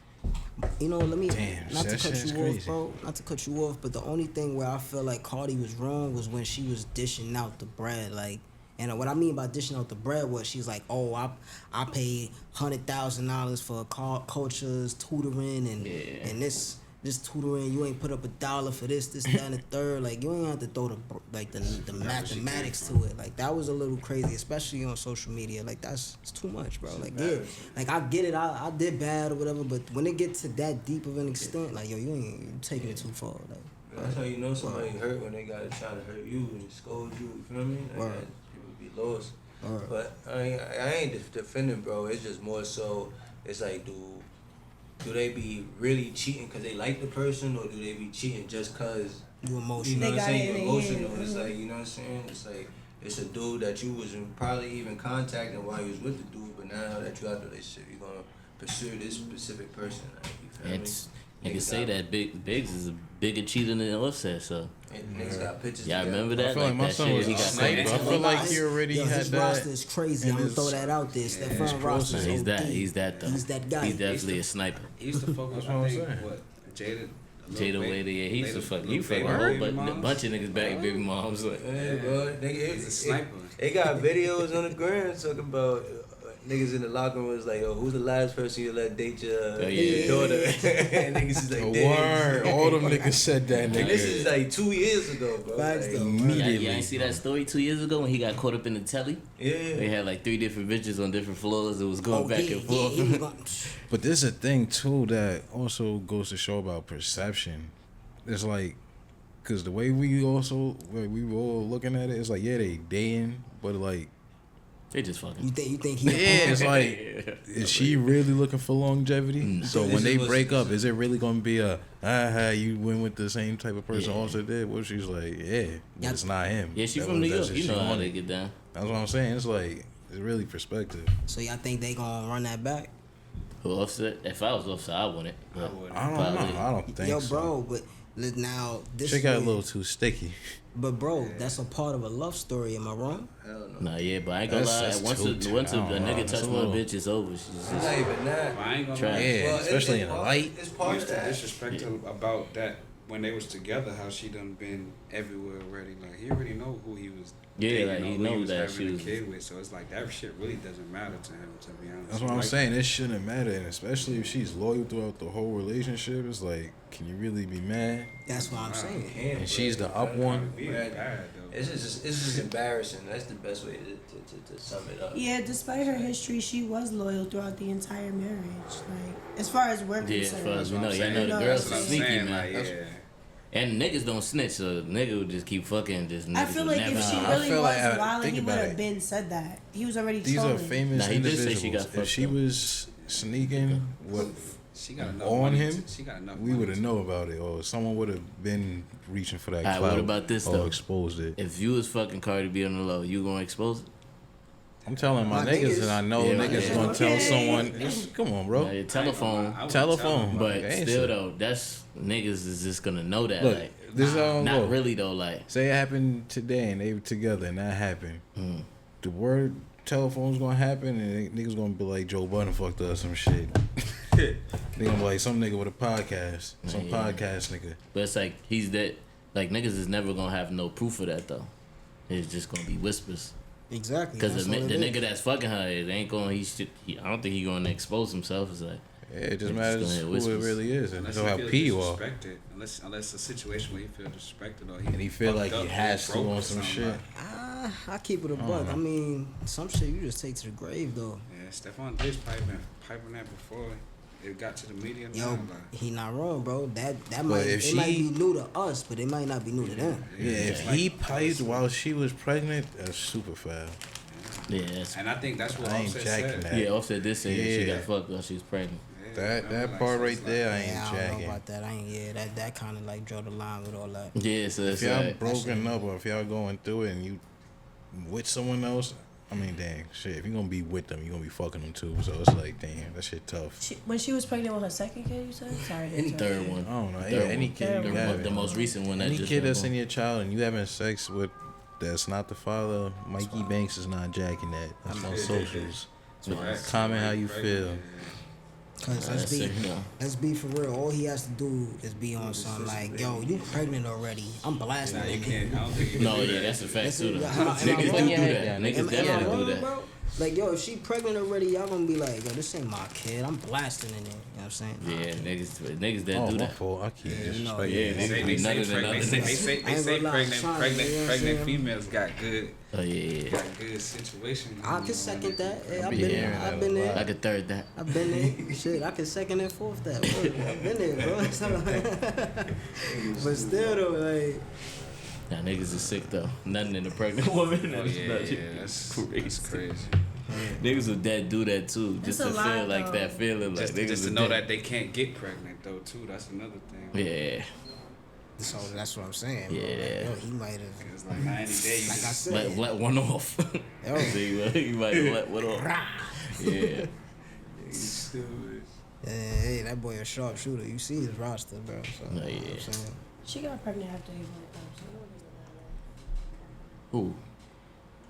You know, let me Damn, not to that cut shit's you crazy. off, bro. Not to cut you off, but the only thing where I feel like Cardi was wrong was when she was dishing out the bread, like. And what I mean by dishing out the bread was she's like, oh, I paid $100,000 for cultures, tutoring, and this tutoring. You ain't put up $1 for this, that, and the third. Like you ain't have to throw the mathematics to it. Like that was a little crazy, especially on social media. Like it's too much, bro. Like yeah, like I get it. I did bad or whatever, but when it gets to that deep of an extent, like yo, you taking it too far. Like That's how you know somebody hurt when they gotta try to hurt you and scold you. You feel me? Like, Word. people be lost. Word. But I ain't defending, bro. It's just more so. It's like, do they be really cheating because they like the person, or do they be cheating just cause you you emotional. know They what I'm got it saying? in You're their emotional. head. It's like, you know what I'm saying? It's like it's a dude that you was probably even contacting while you was with the dude, but now that you out the relationship, you're gonna pursue this specific person. Like, you feel It's me? niggas Niggas say got- that Biggs is a bigger cheater than Offset. So And niggas got pictures. y'all together. remember I that? feel like my that son shit was he got sniped. caught I up feel in. like he already Yo, had his that. roster is crazy. I'm in gonna his- throw that out there. his Stephon roster is He's that. OD. He's that though. He's that guy. He's definitely a sniper. He used to fuck with, That's what I'm I think, saying. what, Jada? Jada Waiter, yeah, he used to fuck. You fuck a Little whole baby bunch, moms. bunch of niggas back baby moms. Like, Yeah, bro. He's a sniper. They got videos on the ground talking about niggas in the locker room was like, yo, who's the last person you let date your daughter? And niggas is like, A damn. word. All them niggas said that, And this is nigga. like 2 years ago, bro. Facts, Like, though. you Immediately. ain't see that story 2 years ago when he got caught up in the telly? They yeah. had like 3 different bitches on different floors. It was going back and forth. he was going, But there's a thing too that also goes to show about perception. It's like, cause the way we were all looking at it, it's like, yeah, they dating, but like, They just fucking. you think he? yeah, it's like, is she really looking for longevity? So This when they is what's- break up, is it really gonna be a, you went with the same type of person also did? What if she's like, yeah, but it's not him. Yeah, she That from was- New that's York. what You she know how wanted. they get down. That's what I'm saying. It's like, it's really perspective. So y'all think they gonna run that back? Who Offset? If I was Offset, I wouldn't. But I don't probably. know. I don't think Yo, so. bro, but now this. She got a way- little too sticky. But bro, that's a part of a love story. Am I wrong? Hell no. Nah, yeah, but I ain't gonna That's lie. Once too- a I don't know. nigga That's touch a my little- bitch, it's over. She's It's just not even that. I ain't gonna Try. lie. Yeah, Well, especially it's in the part- light. It's part Used of to that. disrespect her about that when they was together, how she done been everywhere already. Like he already know who he was. Yeah, dating like, or he who know was that having she a was- kid with. So it's like that shit really doesn't matter to him. To be honest, That's what I'm Like, saying. It shouldn't matter, and especially if she's loyal throughout the whole relationship. It's like can you really be mad? That's what I'm saying. And she's the up one. It's just embarrassing. That's the best way to sum it up. Yeah, despite her history, she was loyal throughout the entire marriage. Like, as far as we're Yeah, as concerned. far as we know, That's y'all what know I'm the saying. girls That's are what I'm sneaky, saying, man. like, yeah. And niggas don't snitch, so nigga would just keep fucking. Just niggas I feel would like never if she know. I really feel was like, wild, think he would about have it. been said that. He was already These trolling. are famous Nah, he did say individuals. she got If fucked she up. was sneaking She got enough on money him, she got enough we money would have to- know about it, or someone would have been reaching for that Alright, clout what about this, or though? exposed it. If you was fucking Cardi B on the low, you gonna expose it? I'm telling my, My niggas, niggas. and I know Yeah, my niggas niggas. gonna tell Okay. someone. Come on, bro. Now, your telephone, I wouldn't Telephone. tell but Gangsta. still though, that's niggas is just gonna know that. Look, like, this is how it not go. really though. Like, Say it happened today and they were together and that happened. The word telephone's gonna happen and niggas gonna be like Joe Budden fucked up or some shit. They gonna be like some nigga with a podcast, some Yeah. podcast nigga. but it's like he's that. Like niggas is never gonna have no proof of that though. It's just gonna be whispers. Exactly. Cause that's the what it nigga is. that's fucking her, it ain't going. I don't think he gonna expose himself. It's like Yeah, it just Niggas matters gonna hit who it whispers. really is and Unless know he how feel P you are. disrespected. Unless a situation where he feel disrespected or And he feel like fucked he up, has to broke or on some something, shit. like- I keep it a buck. I mean, some shit you just take to the grave though. Yeah, Stephon Diggs probably been piping that before it got to the media. Yo, Now, like, he not wrong, bro. That But might if it might she- be new to us, but it might not be new to them. Yeah, if it's like- he piped while she was pregnant, that's super foul. yeah, that's, and I think that's what I ain't Offset jacking said. that. yeah. Offset did say that she Yeah. got fucked while she was pregnant. Yeah, That like, part so right it's there, I like- ain't Yeah, I don't know jacking. about that. I ain't. Yeah, that kind of like draw the line with all that. Yeah, so If it's y'all like, broken up or if y'all going through it and you with someone else, I mean, dang, shit. If you gonna be with them, you gonna be fucking them too. So it's like, damn, that shit tough. When she was pregnant with her second kid, you said? Sorry. to interrupt. third one. I don't know. Third Yeah, any one. kid Third you one. have, The most recent one that any just kid been that's born. in your child and you having sex with that's not the father, Mikey Banks is not jacking that. That's on socials. Facts. Comment how you feel. Cause That's sick, though. let's be for real. All he has to do is be on something like, yo, you pregnant already? I'm blasting Nah, you it. can't. I don't think you can No, do yeah, that. that's a fact That's too. it. Though. Am I Niggas do wrong? do that. Niggas Am I definitely wrong, do that. bro? Like, yo, if she pregnant already, y'all gonna be like, yo, this ain't my kid. I'm blasting in it. You know what I'm saying? Yeah, niggas that Oh, do my that. fault. I keep Yeah, you know, disrespecting. yeah, you. niggas They be say nutted and pregnant. other They niggas. say I ain't gonna lie, pregnant son, you know what I'm pregnant saying? females got good Oh yeah. got good situation. I can second that. Hey, I I've be been hearing there. that I've a been lot. there. I could third that. I've been there. Shit, I can second and fourth that. Word. I've been there, bro. But still, though, like, Nah, niggas is sick though. Nothing in a pregnant woman. Oh That's yeah, nuts. yeah, that's crazy. Niggas would that do that too, just That's to a feel lot, like though. that feeling. Like Just niggas to would know that. that they can't get pregnant though too. That's another thing. Yeah, so that's what I'm saying. Bro. Yeah. Like, yo, he might have. It's like 90 days. Like I just- said, let one off. Yo. See, well, you might have let one off. Yeah. hey, that boy a sharpshooter. You see his roster, bro. So, No, you know what yeah. I'm saying? She got pregnant after he went up, so it don't even Who? matter.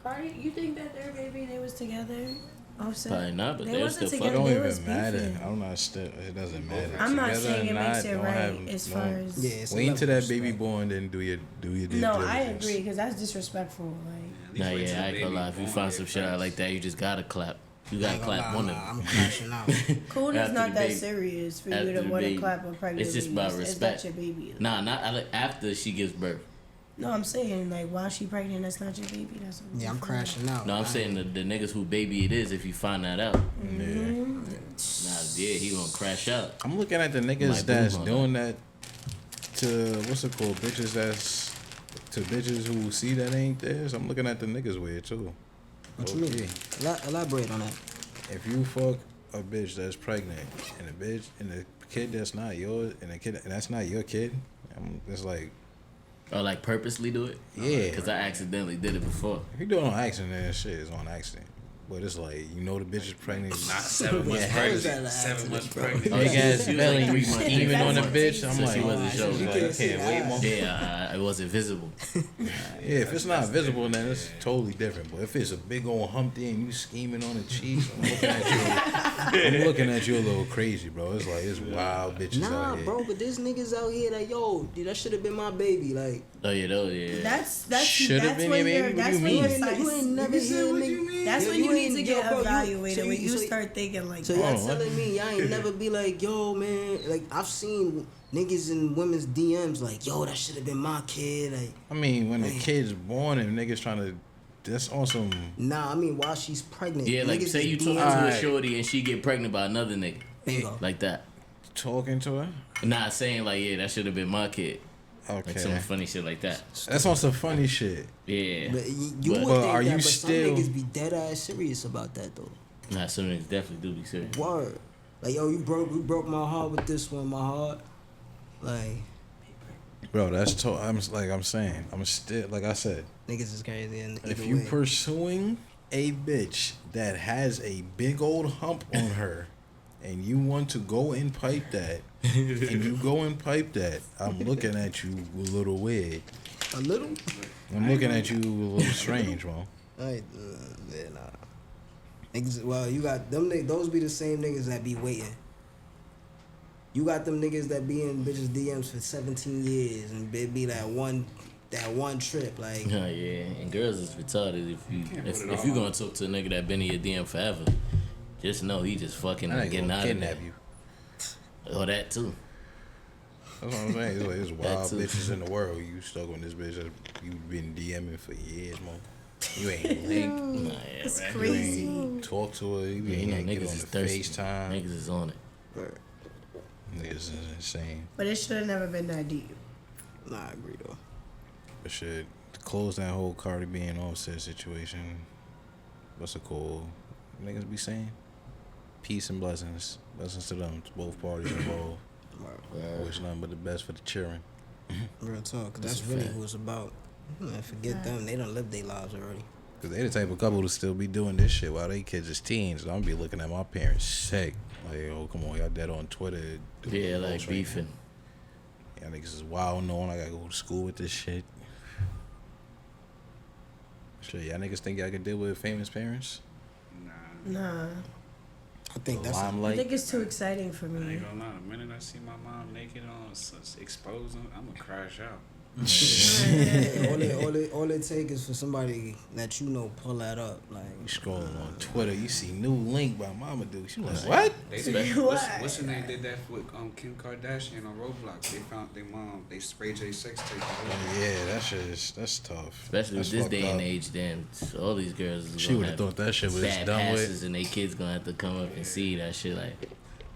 Cardi, you think that their baby they was together? Offset? Probably not, but They they're wasn't still It together. fucking. don't They was even matter. beefing. I'm not still. It doesn't matter. I'm not Together saying or it makes not, it don't right have- as don't- far as. Yeah, it's a Wait until level that of baby respect. born, then do your due No, I diligence. agree because that's disrespectful. Like, At least Nah, wait till yeah, I the ain't gonna baby lie. If you born, find get some shit out facts. like that, you just gotta clap. You I gotta ain't gonna clap lie, one of I'm them. crashing out. cool is After not the that baby. serious for After you to the want to baby. clap a pregnant It's just baby. about Is respect. that your baby? Nah, not after she gives birth. No, I'm saying like while she pregnant, that's not your baby. That's what Yeah, I'm crashing out. No, I'm I saying ain't- the niggas who baby it is. If you find that out, Yeah. nah, yeah, he gonna crash out. I'm looking at the niggas Might that's move on doing that to what's it called? Bitches that's to bitches who see that ain't theirs. I'm looking at the niggas weird too. What you mean? Elaborate on that. If you fuck a bitch that's pregnant and the kid that's not yours and that's not your kid, it's like Or like purposely do it. Yeah. Because I accidentally did it before. if you do it on accident, then shit is on accident. But it's like you know the bitch is pregnant. Not 7 months Yeah, how is pregnant. that 7 months bro? pregnant. Oh, Big she ass was belly, like 3 you months scheming pregnant. on the bitch. I'm So like, she wasn't showing. you can't wait more. Yeah, it wasn't visible. Yeah, if it's not visible, then it's totally different. But if it's a big old humpty and you scheming on the cheeks, I'm looking at you a little crazy, bro. It's like it's wild bitches Nah, out here. bro, but there's niggas out here that, yo, dude, that should have been my baby. Like, Oh yeah, That's Should've that's been when your you're baby? that's What when do you you're mean? you ain't never hear a nigga. That's Yeah, when you you ain't need to get bro, evaluated when you start thinking like so that. y'all telling me y'all ain't never be like, yo, man, like I've seen niggas in women's DMs like, yo, that should have been my kid. Like, I mean, when the kid's born and niggas trying to, that's awesome. Nah, I mean while she's pregnant. Yeah, like niggas say you is talking DMs to a Alright. shorty and she get pregnant by another nigga. Bingo. Like that. Talking to her? Not saying like, yeah, that should have been my kid. Okay. Like some funny shit like that. That's on some funny shit. Yeah. But you But- would But think are that, you but still- some niggas be dead ass serious about that though. Nah, some niggas definitely do be serious. Word. Like, yo, you broke my heart with this one, my heart. Like, Bro, that's I'm saying, I'm still, like I said, niggas is crazy. And if you pursuing a bitch that has a big old hump on her and you want to go and pipe that, and you go and pipe that, I'm looking at you a little weird. A little? I'm looking at you a little strange, man. Like, yeah, nah. Niggas, well, you got them niggas, those be the same niggas that be waiting. You got them niggas that be in bitches DMs for 17 years and be that one trip, like. Oh yeah, and girls is retarded if you gonna talk to a nigga that been in your DM forever, just know he just fucking I ain't getting gonna out of kidnap there. you. Or that too. That's what I'm saying. It's like there's wild too. bitches in the world. You stuck on this bitch that you been DMing for years, man. You ain't linked. Nah, yeah, It's right. You crazy. ain't talk to her. You You ain't know, get niggas on is the thirsty. FaceTime. Niggas is on it. Niggas is insane. But it should have never been that deep. Nah, I agree though. But shit, to close that whole Cardi B and Offset situation, what's it called? Niggas be saying? Peace and blessings. Blessings to them, to both parties involved. I wish nothing but the best for the children. Real talk. That's That's a really fact. who it's about. Man, forget them. They done lived their lives already. Cause they the type of couple to still be doing this shit while they kids is teens. And I'm be looking at my parents sick. Like, oh, come on, y'all dead on Twitter. Yeah, like beefing. Y'all niggas is wild knowing I gotta go to school with this shit. Shit, y'all niggas think y'all can deal with famous parents? Nah. I think The that's I limelight? think it's too exciting for I me. ain't gonna lie. The minute I see my mom naked on exposed, I'm gonna crash out. all it take is for somebody that you know pull that up. Like, You scrolling on Twitter, you see new link by Mama Dude. She like, what? What's her name did that with Kim Kardashian on Roblox? They found their mom. They sprayed J sex tape. Yeah, that's tough. Especially That's with this fucked day and up. age, damn, all these girls is She gonna would have have thought that shit was bad done passes with. and they kids gonna have to come up and see that shit like,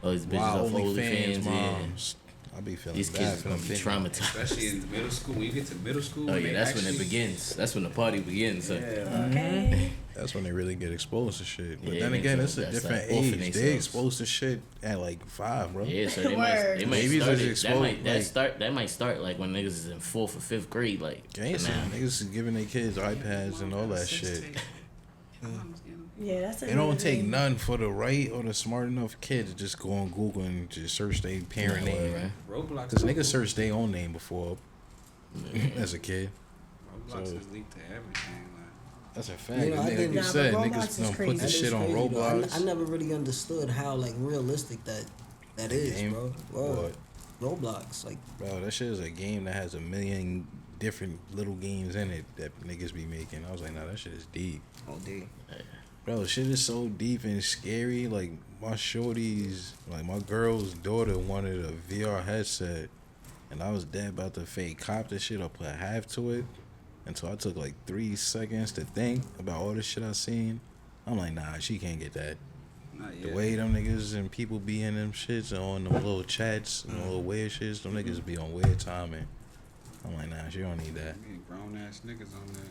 oh, these bitches Wow, off OnlyFans OnlyFans, yeah. moms. I be feeling These bad kids for gonna them be bitches. traumatized. Especially in middle school. When you get to middle school. Oh they yeah, that's when it actually- begins. That's when the party begins. So. Okay. That's when they really get exposed to shit. But Yeah, then they again, do. it's a That's different like offing age. They themselves. exposed to shit at like 5, bro. Yeah, so they might Word. Babies start is it. exposed, That might start like when niggas is in 4th or 5th grade, like Gangsta. now. Niggas is giving their kids iPads and all that shit. Yeah, that's a It don't new take thing. none for the right or the smart enough kid to just go on Google and just search their parent Yeah, name. right. Roblox. Because niggas search their own name before as a kid. Roblox So- is leaked to everything. Like, That's a fact. You know, I Like think- you Nah, said, but Roblox niggas is gonna put crazy. the that shit is on crazy, though. Roblox. I never really understood how like realistic that is, Game? bro. What? Roblox, like, Bro, that shit is a game that has a million different little games in it that niggas be making. I was like, nah, that shit is deep. oh, dude. Bro, shit is so deep and scary. Like, my shorties, like, my girl's daughter wanted a VR headset, and I was dead about to fake cop this shit or put half to it. And so I took, like, 3 seconds to think about all this shit I seen. I'm like, nah, she can't get that. not The yet. way them niggas and people be in them shits on them little chats and little weird shits, them niggas be on weird timing. I'm like, nah, she don't need that. Grown ass niggas on there.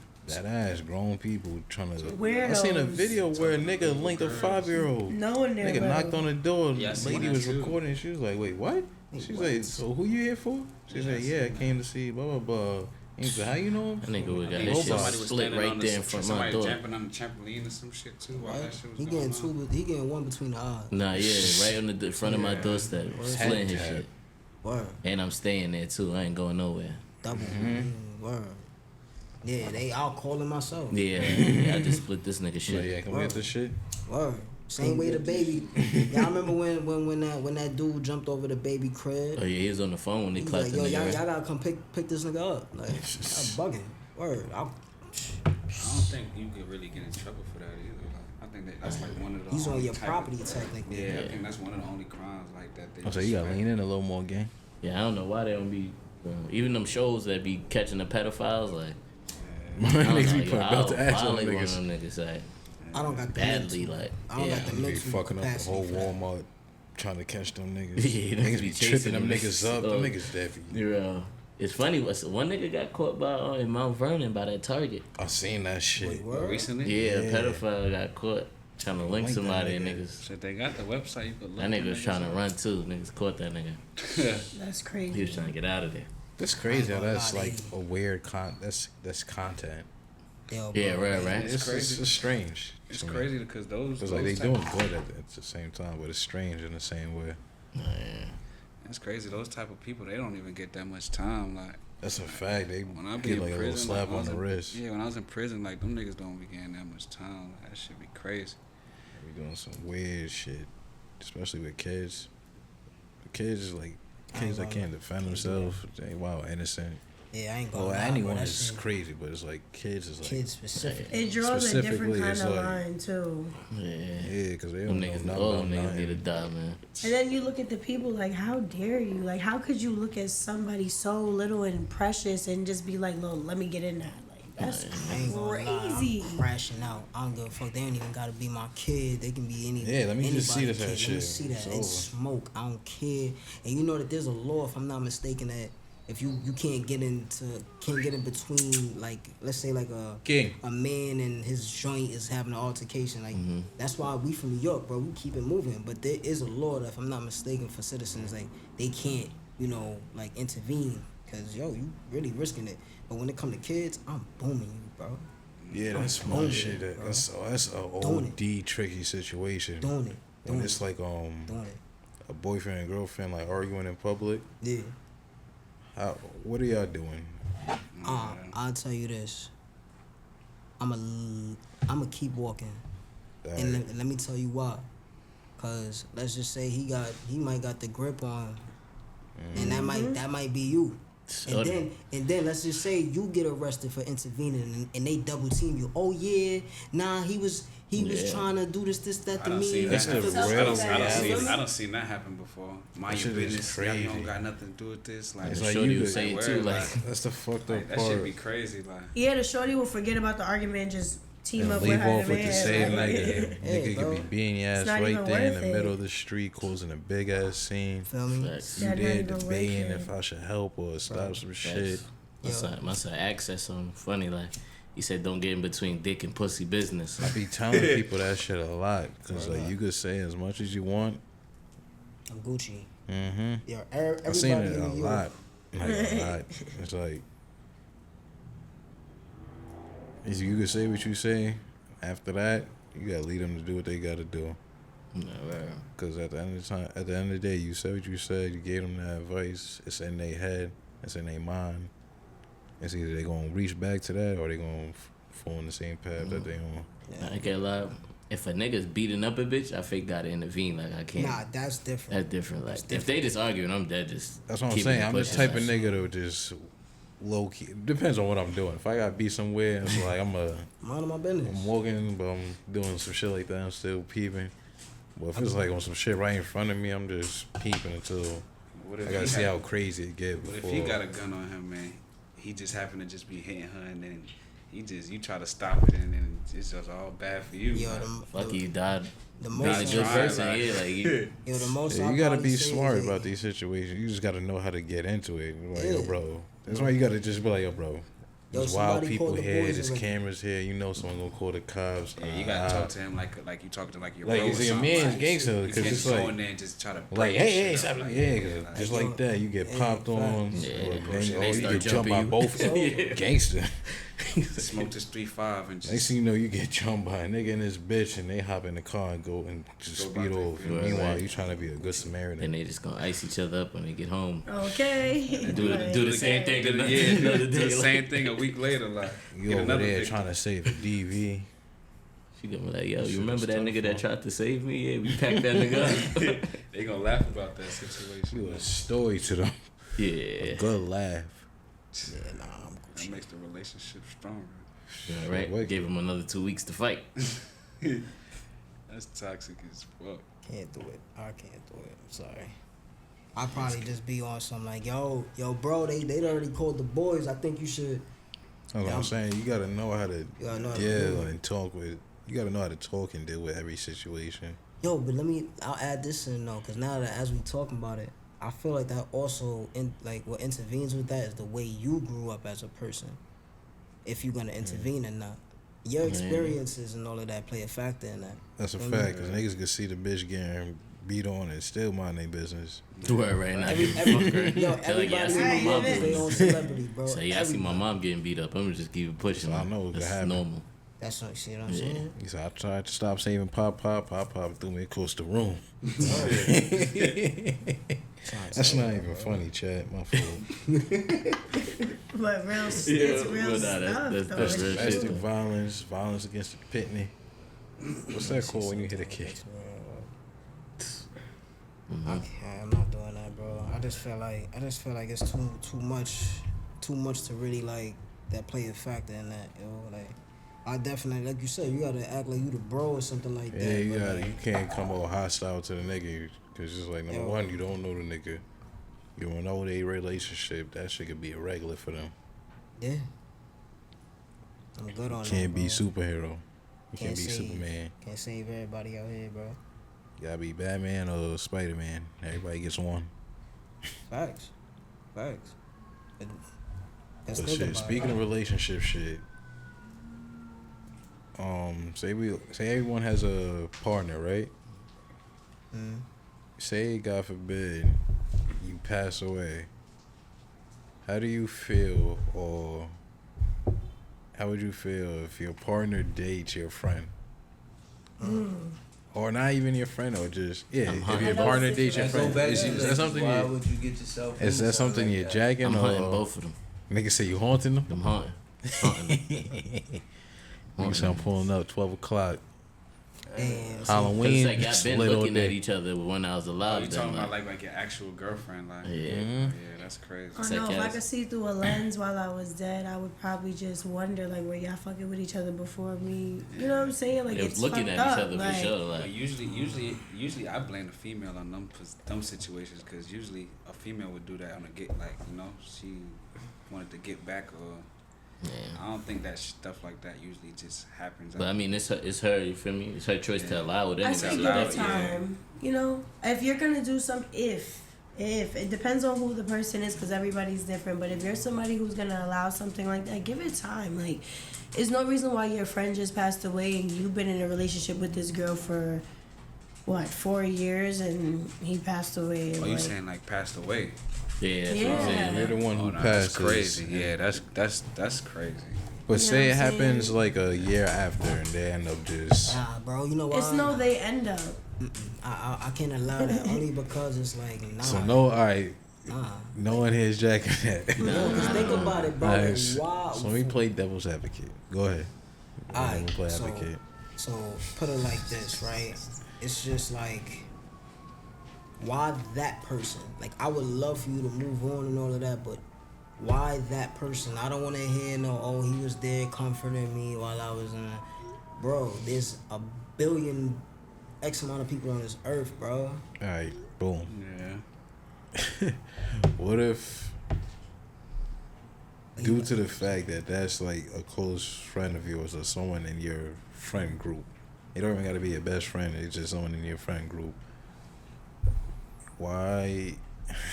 That ass grown people trying to. Weirdos. I seen a video where a nigga linked a 5-year-old. No one there. Nigga knocked on the door. Yeah, I seen Lady that was too. recording. She was like, "Wait, what?" She's like, "So who you here for?" She Yeah, said, I "Yeah, I seen came to see blah blah blah." He said, "How you know him?" That nigga would got I his think shit Roblox. split standing right on there in front of my somebody door. jumping on the trampoline or some shit too. While that shit was He going getting on. he getting one between the eyes. Nah, yeah, right on the front of my doorstep, splitting his Head shit, Word. and I'm staying there too. I ain't going nowhere. Double. Word. Yeah, they out calling myself. Yeah, I just split this nigga Like, shit. yeah, can we get this shit? Word. Same way the baby. Y'all remember when that dude jumped over the baby crib? Oh yeah, he was on the phone when they He was clapped like, the yo, nigga. y'all right? gotta come pick this nigga up. Like, I'm bugging. Word. I don't think think you could really get in trouble for that either. Like, I think that's like one of the. He's on only your type property of, technically. Yeah, I think that's one of the only crimes like that. So you gotta lean in a little more, gang. Yeah, I don't know why they don't be. Even them shows that be catching the pedophiles, like. Niggas be putting I'll belt to ass on violate one of niggas. them niggas, like. I don't got the Badly, mental. like. I don't Yeah. got the You be mental fucking up the capacity whole for that. Walmart trying to catch them niggas. Yeah, Niggas be chasing tripping them them niggas up. niggas. Them niggas deafy. Yeah. It's funny. One nigga got caught by in Mount Vernon by that Target. I seen that shit. Wait, what? Recently? Yeah, Yeah. a pedophile got caught trying to link Link that somebody and nigga. niggas. Shit, they got the website. You could look That nigga them was niggas trying to up. run too. Niggas caught that nigga. That's He crazy. was trying to get out of there. That's crazy how I ain't gonna that's lie, like they- a weird that's content. Yo, Yeah, bro, right. It's crazy. It's strange. It's to me. crazy because those. It's like they those doing type good at the same time, but it's strange in the same way. It's crazy. Those type of people, they don't even get that much time. Like That's a fact. They when I be get in like a prison, little slap like, when I on was the in- wrist. Yeah, when I was in prison, like them niggas don't be getting that much time. Like, that should be crazy. We doing some weird shit, especially with kids. The kids is like kids that can't defend themselves. They wild innocent. Yeah, I ain't gonna Well, lie, anyone bro. That is shit- crazy, but it's like kids is like Kids specific. It draws a different Specifically, kind it's of like- line too. yeah, because they Them don't know niggas, nothing all about them niggas need to nothing. die, man. And then you look at the people like, how dare you? Like, how could you look at somebody so little and precious and just be like, "Look, let me get in that." Like, that's I ain't gonna lie, crazy. I'm crashing out. I don't give a fuck. They don't even gotta be my kid. They can be any. Yeah, let me just see anybody's this kid. shit. Let me see that It's and over. smoke. I don't care. And you know that there's a law, if I'm not mistaken, that if you can't get in between, like, let's say like a man and his joint is having an altercation, like that's why we from New York, bro. We keep it moving. But there is a law that, if I'm not mistaken, for citizens, like they can't, like intervene, because you really risking it. But when it come to kids, I'm booming you, bro. Yeah, that's I'm my doing shit. it, bro. That's a Doing OD tricky situation. Doing it. When it's like Doing it. a boyfriend and girlfriend like arguing in public. Yeah. What are y'all doing? I'll tell you this. I'ma keep walking. And let me tell you why. Cause let's just say he might got the grip on, and that might be you. And then let's just say you get arrested for intervening, and they double team you. Oh yeah, nah, he was trying to do this, that to me. That's the real I don't see that happen before. Mind your shit is business. crazy. You don't got nothing to do with this. Like, It's The like shorty you would could- say it too, like. That's the fucked up that part. shit be crazy. Like, Yeah, the shorty will forget about the argument and just team And up leave with her. off with the man. same Like, nigga. Hey, Nigga bro. could be beating your ass not right even there in the worth middle it. of the street, causing a big ass scene. Feel me? Facts. You That not there even worth debating it. if I should help or stop some shit. My son access something funny, like he said, don't get in between dick and pussy business. I be telling people that shit a lot, cause like you could say as much as you want. I'm Gucci. Mm-hmm. Yo, I everybody seen it in a New York. lot, like a lot. It's like you could say what you say. After that, you gotta lead them to do what they gotta do. Yeah, right. Cause at the end of the day, you said what you said. You gave them that advice. It's in their head. It's in their mind. It's either they gonna reach back to that or they gonna fall in the same path that they on. I can't lie. If a nigga's beating up a bitch, I fake gotta intervene. Like I can't. Nah, that's different. That's different. Like if they just arguing, I'm dead. Just That's what I'm keep saying. it I'm the pushing, type of like, nigga to just low key. Depends on what I'm doing. If I got beat somewhere, it's like I'm Mind my business. I'm walking, but I'm doing some shit like that. I'm still peeping. But if it's like on some shit right in front of me, I'm just peeping until what if I gotta he see had- how crazy it get What before. if he got a gun on him, man? He just happened to just be hitting her, and then you try to stop it, and then it's just all bad for you. Yo, like, Fuck you, died. the Being most a Being good try, person, like- yeah. Like you, Yo, the most Yeah, I you gotta probably be say smart is, about these situations. You just gotta know how to get into it. Like, yo, Yeah. bro. That's why you gotta just be like, yo, bro. Yo, There's wild somebody people called the here. boys There's already. cameras here. You know someone gonna call the cops. Yeah, you gotta talk to him like you talk to like your Like, bro or is he a something. man's Like, gangster? You 'Cause can't it's just go like- in there and just try to Like, break hey, shit hey, up, stop like, yeah, like, just yo, like that, you get hey, popped on. facts. Yeah, or they then, start you get jumped jumping by you. both gangster. smoke this 3-5 and Next just thing you know, you get jumped by a nigga and this bitch, and they hop in the car and go and just Go speed about off. their business. Meanwhile, Right. you trying to be a good Samaritan. and they just gonna ice each other up when they get home. Okay. Do the same thing. do the, another do day, the like- same thing a week later. Like You get over another there victim. trying to save the DV. She gonna be like, yo, Shit you remember is that tough, nigga that man. tried to save me? Yeah, we packed that nigga up. They gonna laugh about that situation. You a story to them. Yeah. A good laugh. Yeah, nah, I'm That makes the relationship stronger. Yeah, right. Wicked. Gave him another 2 weeks to fight. That's toxic as fuck. Can't do it. I can't do it. I'm sorry. I probably just be on some like, yo, bro, they already called the boys. I think you should. That's what I'm saying. You gotta know how to deal and talk with. You gotta know how to talk and deal with every situation. Yo, but I'll add this in though, because now that as we talking about it, I feel like that also what intervenes with that is the way you grew up as a person. If you're gonna intervene or not, your experiences and all of that play a factor in that. That's a fact, because niggas can see the bitch getting beat on and still mind their business. Do it right now. Everybody my mom they own celebrity, bro. So yeah, I see my mom getting beat up. I'm gonna just keep it pushing. So I know that's happen. normal. That's what, see what I'm saying? He said, I tried to stop saving Pop threw me across the room. That's not even funny, Chad. My fault. But it's real stuff. That's real shit. Domestic violence against the pitney. What's that called when you hit a kid? I'm not doing that, bro. I just feel like it's too much to really like that play a factor in that, yo. Like, I definitely, like you said, you gotta act like you the bro or something like that. Yeah, you can't come all hostile to the nigga, because it's like, number one, you don't know the nigga. You don't know their relationship. That shit could be irregular for them. Yeah. I'm good on that. Can't be bro. superhero. You can't be Superman. Can't save everybody out here, bro. You gotta be Batman or Spider-Man. Everybody gets one. Facts. But shit, speaking of relationship shit, say everyone has a partner, right? Mm. Say, God forbid, you pass away. How do you feel, or how would you feel if your partner dates your friend? Or not even your friend, or just, if your partner dates your friend. Is that something why would you get yourself is that something you're jacking, I'm or hunting both of them. niggas say you haunting them? I'm hunting. Niggas say I'm pulling up 12 o'clock. Damn. Halloween, It's like y'all been lit all looking at day. each other when I was Oh, alive. you then, talking about like your actual girlfriend, like? Yeah. Yeah, that's crazy. I know if I could see through a lens while I was dead, I would probably just wonder like, were y'all fucking with each other before me? You know what I'm saying? Like, They it's was looking fucked at up. each other like, for sure. But Like, usually I blame the female on them situations, because usually a female would do that on a get, like, you know, she wanted to get back, or I don't think that stuff like that usually just happens. but I mean, it's her. You feel me? It's her choice to allow it. I Anyway. say It's give allowed, it time. You know, if you're gonna do something, if it depends on who the person is, because everybody's different. But if you're somebody who's gonna allow something like that, give it time. Like, there's no reason why your friend just passed away and you've been in a relationship with this girl for what, 4 years, and he passed away. Oh, like, you saying like passed away? Yeah, that's what I'm saying. You're the one who Oh, no, that's passes. crazy. Yeah, that's crazy. But You know say it what I'm happens saying? like a year after, and they end up just. Nah, bro, you know why? it's no, they end up. I can't allow that only because it's like, nah. So no, alright. Nah. No one here is jacking that. Yo, just think about it, bro. Nice. Why? So let me play devil's advocate. Go ahead. Let me play so, advocate. So put it like this, right? It's just like, why that person? Like, I would love for you to move on and all of that, but why that person? I don't want to hear no, oh, he was there comforting me while I was in. Bro, there's a billion X amount of people on this earth, bro. Alright, boom. Yeah. What if, due to the fact that that's like a close friend of yours or someone in your friend group, it don't even got to be your best friend, it's just someone in your friend group, why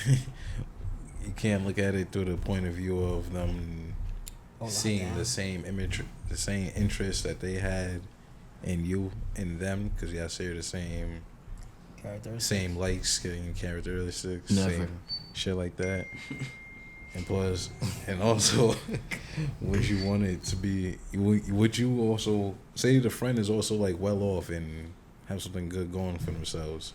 you can't look at it through the point of view of them seeing the same image, the same interest that they had in you and them, because y'all share the same likes and characteristics, Never. same shit like that. And plus, and also, would you want it to be? Would you also say the friend is also like well off and have something good going for themselves?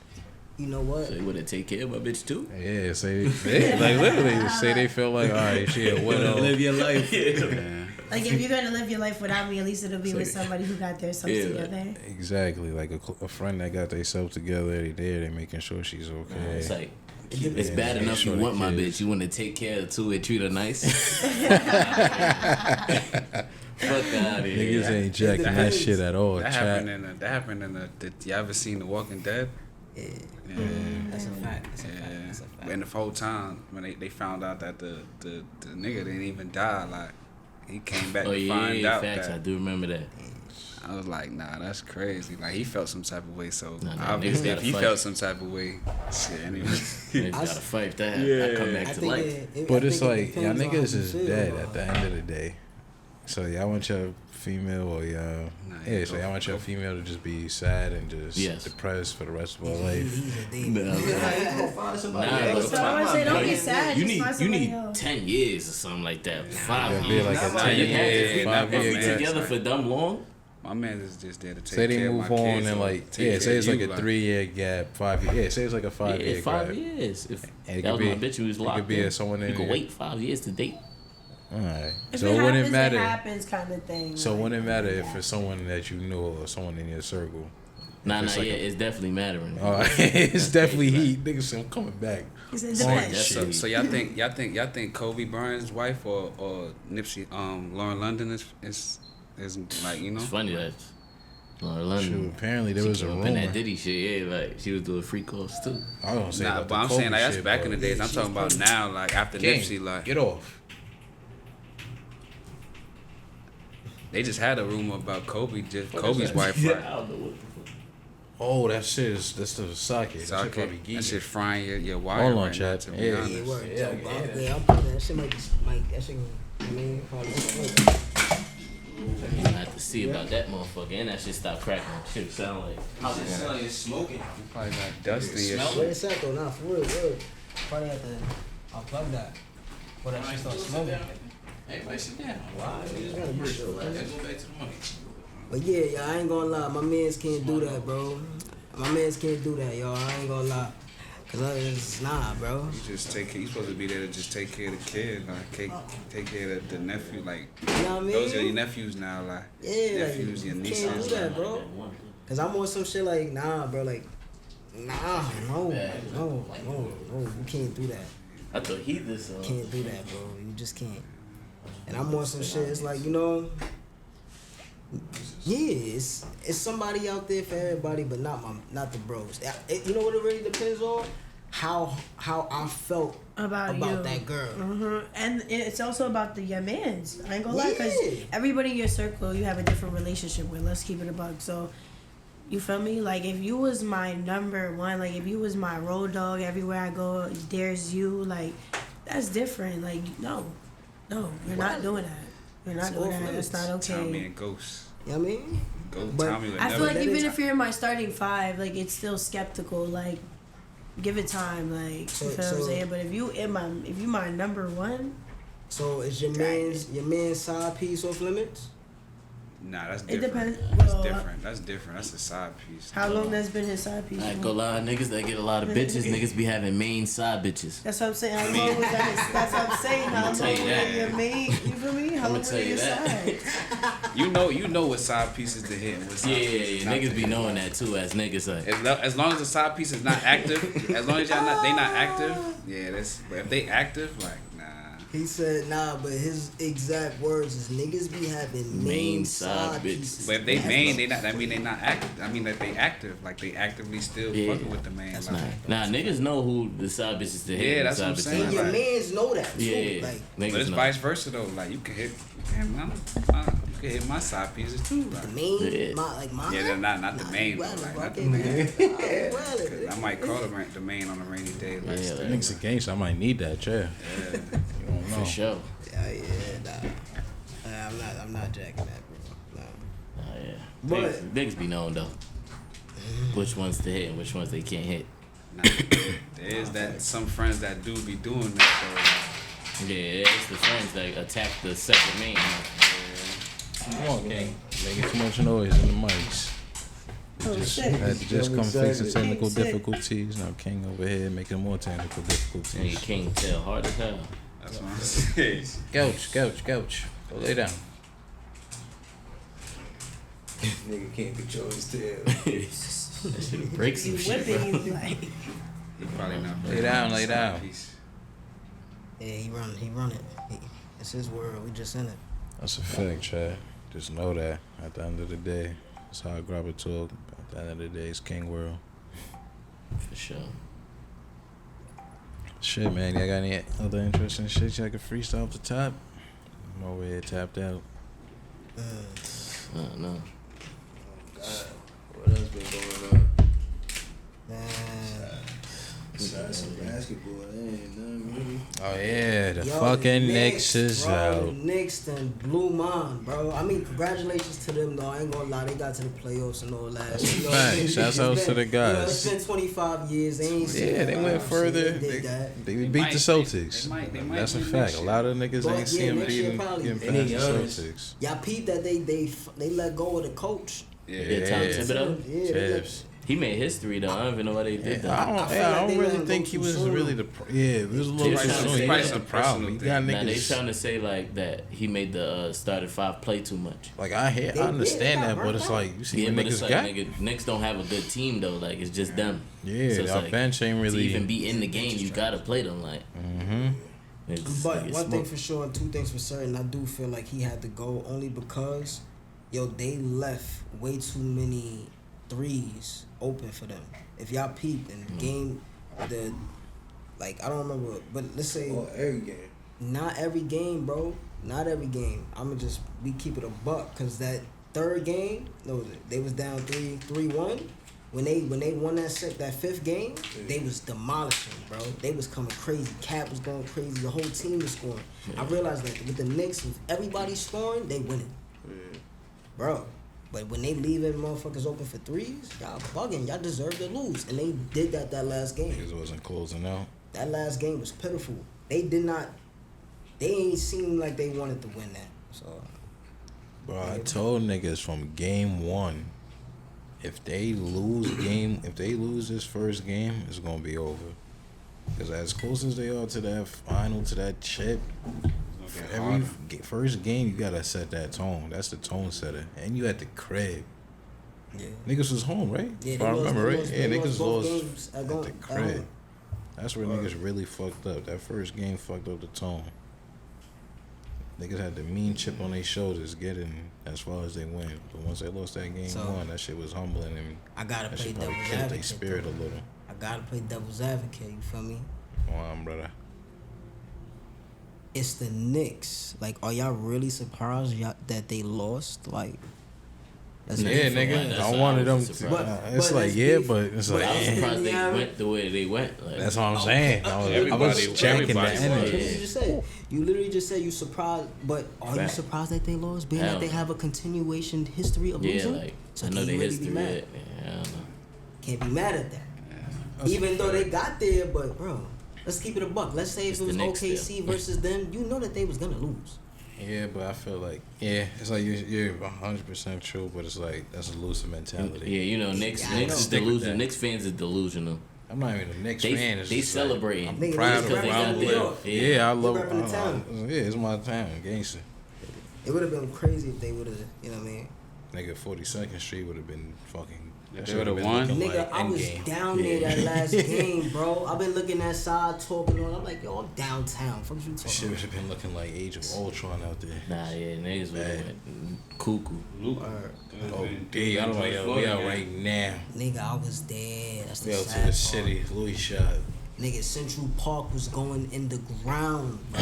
You know what? So they would take care of my bitch too. Yeah, say like literally say they feel like, all right, she a widow. Live your life. Yeah. Like, if you're gonna live your life without me, at least it'll be with somebody who got their stuff together. Exactly, like a friend that got themselves together. They there, they making sure she's okay. It's like It's bad enough you want my bitch. You want to take care of too and treat her nice. Fuck out of here. Niggas ain't jacking that shit at all. That happened in the. Did you ever seen The Walking Dead? Yeah. That's a fact. That's a fact. And the whole time when they found out that the nigga didn't even die, like he came back to find out facts. that. I do remember that. I was like, nah, that's crazy. Like he felt some type of way, so Nah, obviously if he fight. felt some type of way, shit. Anyway, Niggas gotta fight that. Yeah. I come back to life. But it's like y'all niggas is dead at the end of the day. So y'all want your female or y'all so y'all want your female to just be sad and just depressed for the rest of her life. So I would say don't be sad. You just need find you need somebody else. 10 years or something like that. 5 It'd years. be like a 10 year, 5 If we year. together for dumb long. my man is just there to take Say they care move of my on kids and or like take care say it's of like you, a 3 year gap, 5 years. Yeah, say it's like a 5 year 5 gap. years. If And it that could was my be- bitch who was it locked could be in, someone in you could there. wait 5 years to date. Alright. If So it it wouldn't happens, matter. it happens kind of thing. So it like, wouldn't matter if it's someone that you know or someone in your circle. Nah, it's like it's definitely mattering. It's definitely heat. Niggas say I'm coming back. it On depends. shit. So y'all think Kobe Bryant's wife or Nipsey Lauren London is like, you know? It's funny that London. Shoot, apparently there was a came up in rumor. that Diddy shit, yeah, like she was doing free calls too. I don't say Nah, about but the I'm Kobe saying like that's shit, back but- in the days. I'm talking about now, like after King, Nipsey, like get off. they just had a rumor about Kobe's wife, Yeah, right? I don't know what the fuck. Oh, that shit is that's the sake. That shit So probably that geeking. shit frying your wire. Hold on, right chat. now, to be Yeah. honest. Yeah, word. Yeah, Yeah, yeah. I'll put that shit might that shit. I mean, probably. You have to see about that motherfucker, and that shit stop cracking. Shit sound like It's smoking. You probably got dust in your Wait shit. a sec though, nah, for real, word. Probably have to unplug that. Before that shit starts smoking. Everybody sit down. You gotta be sure, right? Let's go back to the money. But yeah, y'all, I ain't gonna lie, my mans can't do that, bro. My mans can't do that, y'all. I ain't gonna lie. Cause it's nah, bro. You just take care. You supposed to be there to just take care of the kid, like take care of the nephew, like You know what I mean? those are your nephews now, like Yeah, nephews, your like, nieces. can't do that, bro. Cause I'm on some shit like, nah, bro, like, nah, no, you can't do that. I thought he this. Can't do that, bro. You just can't. And I'm on some shit. It's like, you know, yeah, it's somebody out there for everybody, but not the bros. You know what it really depends on? How I felt About you. that girl. And it's also about your mans. I ain't gonna lie, because Yeah. everybody in your circle you have a different relationship with. Let's keep it a buck. So, you feel me? Like, if you was my number one, like, if you was my road dog everywhere I go, there's you, like, that's different. Like, no, you're not doing that. You're not doing that. That's not okay. Tommy and Ghost. You know what I mean? Ghost. But Tommy would I never. feel like that even is- if you're in my starting five, like, it's still skeptical. Like, give it time. Like, you feel what I'm So- saying? But if you my number one, So is your man's side piece off limits? Nah, that's it different. depends. That's Well, different. That's different. That's a side piece. how long that's been his side piece? I ain't gonna lie, niggas that get a lot of bitches, niggas be having main side bitches. That's what I'm saying. How long was that? That's what I'm saying. How long tell you that. were your main? You feel me? How I'ma long tell were you your that. sides? You know what side pieces to hit. And what side Yeah, pieces not niggas to be hit. knowing that too as niggas like. As long as the side piece is not active, as long as y'all not active, yeah, that's. But if they active, like nah. He said, nah, but his exact words is niggas be having main side bitches. pieces. But if they That's main, not- they not. I mean, they not active. I mean, that they active. Like they actively still Yeah. fucking with the main. That's Like, Nah, niggas know who the side bitches to hit. Yeah, and that's the what I'm side saying. bitches And not. your Right. mans know that too. Yeah, Like, niggas but it's know. vice versa though. Like you can hit, you can hit my side pieces too. the Like, main, Yeah. mine. yeah, they're not the main. Well, Though, like, bro, not I the can't main. do that. Well, I might call the main on a rainy day. Like, Yeah, still. like- Niggas against. I might need that chair. Yeah. You don't know. For sure. Yeah, nah. I'm not jacking that, bro. Nah. Oh yeah. But- Niggas be knowing though. Which ones to hit and which ones they can't hit. Nah, there is that some friends that do be doing that Yeah, it's the friends that attack the second main. Come on, King. Making too much noise in the mics. Oh, Just shit. had to just come fix the technical Shit. difficulties. Now King over here making more technical And you difficulties. can't tell hard as hell. though. That's what I'm saying. Couch. Go lay down. Nigga can't control his tail. That shit breaks some You shit, bro. whipping, you like. He probably not. Lay down, lay down. Yeah, he run it. It's his world. We just in it. That's a fact, Chad. Just know that at the end of the day, that's how I grab a talk. At the end of the day, it's King World. For sure. Shit, man. Y'all got any other interesting shit y'all can freestyle off the top? I'm over here tapped out. I don't know. God, what else been going on? Besides some basketball, there ain't nothing really. Oh, yeah. The Yo, fucking the Knicks is bro, out. The Knicks done blew mine, bro. I mean, congratulations to them, though. I ain't gonna lie, they got to the playoffs and all that. That's a You know, fact. it's Shouts been- out to the You know, it's guys. been 25 years. They ain't seen Yeah, they that. went further. They did that. They They beat might- the Celtics. they might That's a win fact. next A year. lot of niggas But, ain't see yeah, him next year getting probably. past They the need honest. Celtics. Y'all peep that they let go of the coach. Yeah. Yeah, Tom Thibodeau. Yeah, they let- Chips. He made history though. I don't even know why they did Yeah, that. I I feel don't, like they let really him think go he too was soon. really the. It was a little It's too probably soon. He some was the problem. He got Nah, they niggas. trying to say like that he made the started five play too much. Like I They understand got that, but burnt it's out. like you see Yeah, what but it's niggas like got. nigga, Knicks don't have a good team though. Like it's just them. Yeah, So it's our like, bench ain't really. To even be in the game, you gotta play them. Like, Mm-hmm. it's, But like, it's one thing smoke. for sure and two things for certain, I do feel like he had to go only because, they left way too many threes open for them. If y'all peeped in the game, I don't remember, but let's say Oh, every game. not every game, bro. Not every game. We keep it a buck, cause that third game, they was down 3-1. When they won that fifth game, they was demolishing, bro. They was coming crazy. Cat was going crazy. The whole team was scoring. I realized that with the Knicks, with everybody scoring, they winning, bro. But when they leaving motherfuckers open for threes, y'all bugging. Y'all deserve to lose, and they did that last game. Niggas wasn't closing out. That last game was pitiful. They ain't seem like they wanted to win that. So, Bro, I told niggas from game one, if they lose this first game, it's gonna be over. Cause as close as they are to that final, to that chip, every first game you gotta set that tone. That's the tone setter, and you at the crib. yeah. Niggas was home, right? Yeah, If I remember right. Yeah, niggas both lost games at the crib. That's where niggas really fucked up. That first game fucked up the tone. Niggas had the mean chip on their shoulders getting as far as they went. But once they lost that game So, one, that shit was humbling and I gotta that play shit probably devil's killed their advocate. spirit a though. little. I gotta play devil's advocate. You feel me? Come on, brother. It's the Knicks. Like, are y'all really surprised that they lost? Like, that's Yeah, it. nigga. That's I why wanted I them was to. surprised. It's But like, let's yeah, be- but it's but like, I was Yeah. surprised they Yeah. went the way they went. Like, that's what I'm saying. I was Everybody- checking the everybody energy. You just said. You literally just said you surprised, but are you Fact. surprised that they lost? Being that Hell they no. have a continuation history of yeah, losing? like So I know can their you really history. be mad? Yeah, I don't know. Can't be mad at that. Even though they got there, but bro, let's keep it a buck. Let's say if It's it was the Knicks OKC still. versus them, you know that they was gonna lose. Yeah, but I feel like, it's like you're 100% true, but it's like, that's a loser mentality. Yeah, you know, Knicks Yeah, I know. is Stick with delusional. that. Knicks fans is delusional. I'm not even a Knicks They fan. It's they just like, celebrating. I'm Nigga, proud they of repping where I'm New living. York. Yeah, I love They repping the town. Yeah, it's my town, gangster. It would have been crazy if they would have, you know what I mean? Nigga, 42nd Street would have been fucking. If That they shit would have would've been won. looking Nigga, like I was Endgame. down there that last game, bro. I've been looking at side talking on. I'm like, yo, I'm downtown. Fuck you That shit talking would have been looking like Age of Ultron out there. Nah, yeah, niggas would have went cuckoo. Luke. Oh, D, I don't know. We out right now. about? Nigga, I was there. That's the We out to sad the part. city. Louis shot. Nigga, Central Park was going in the ground. Bro.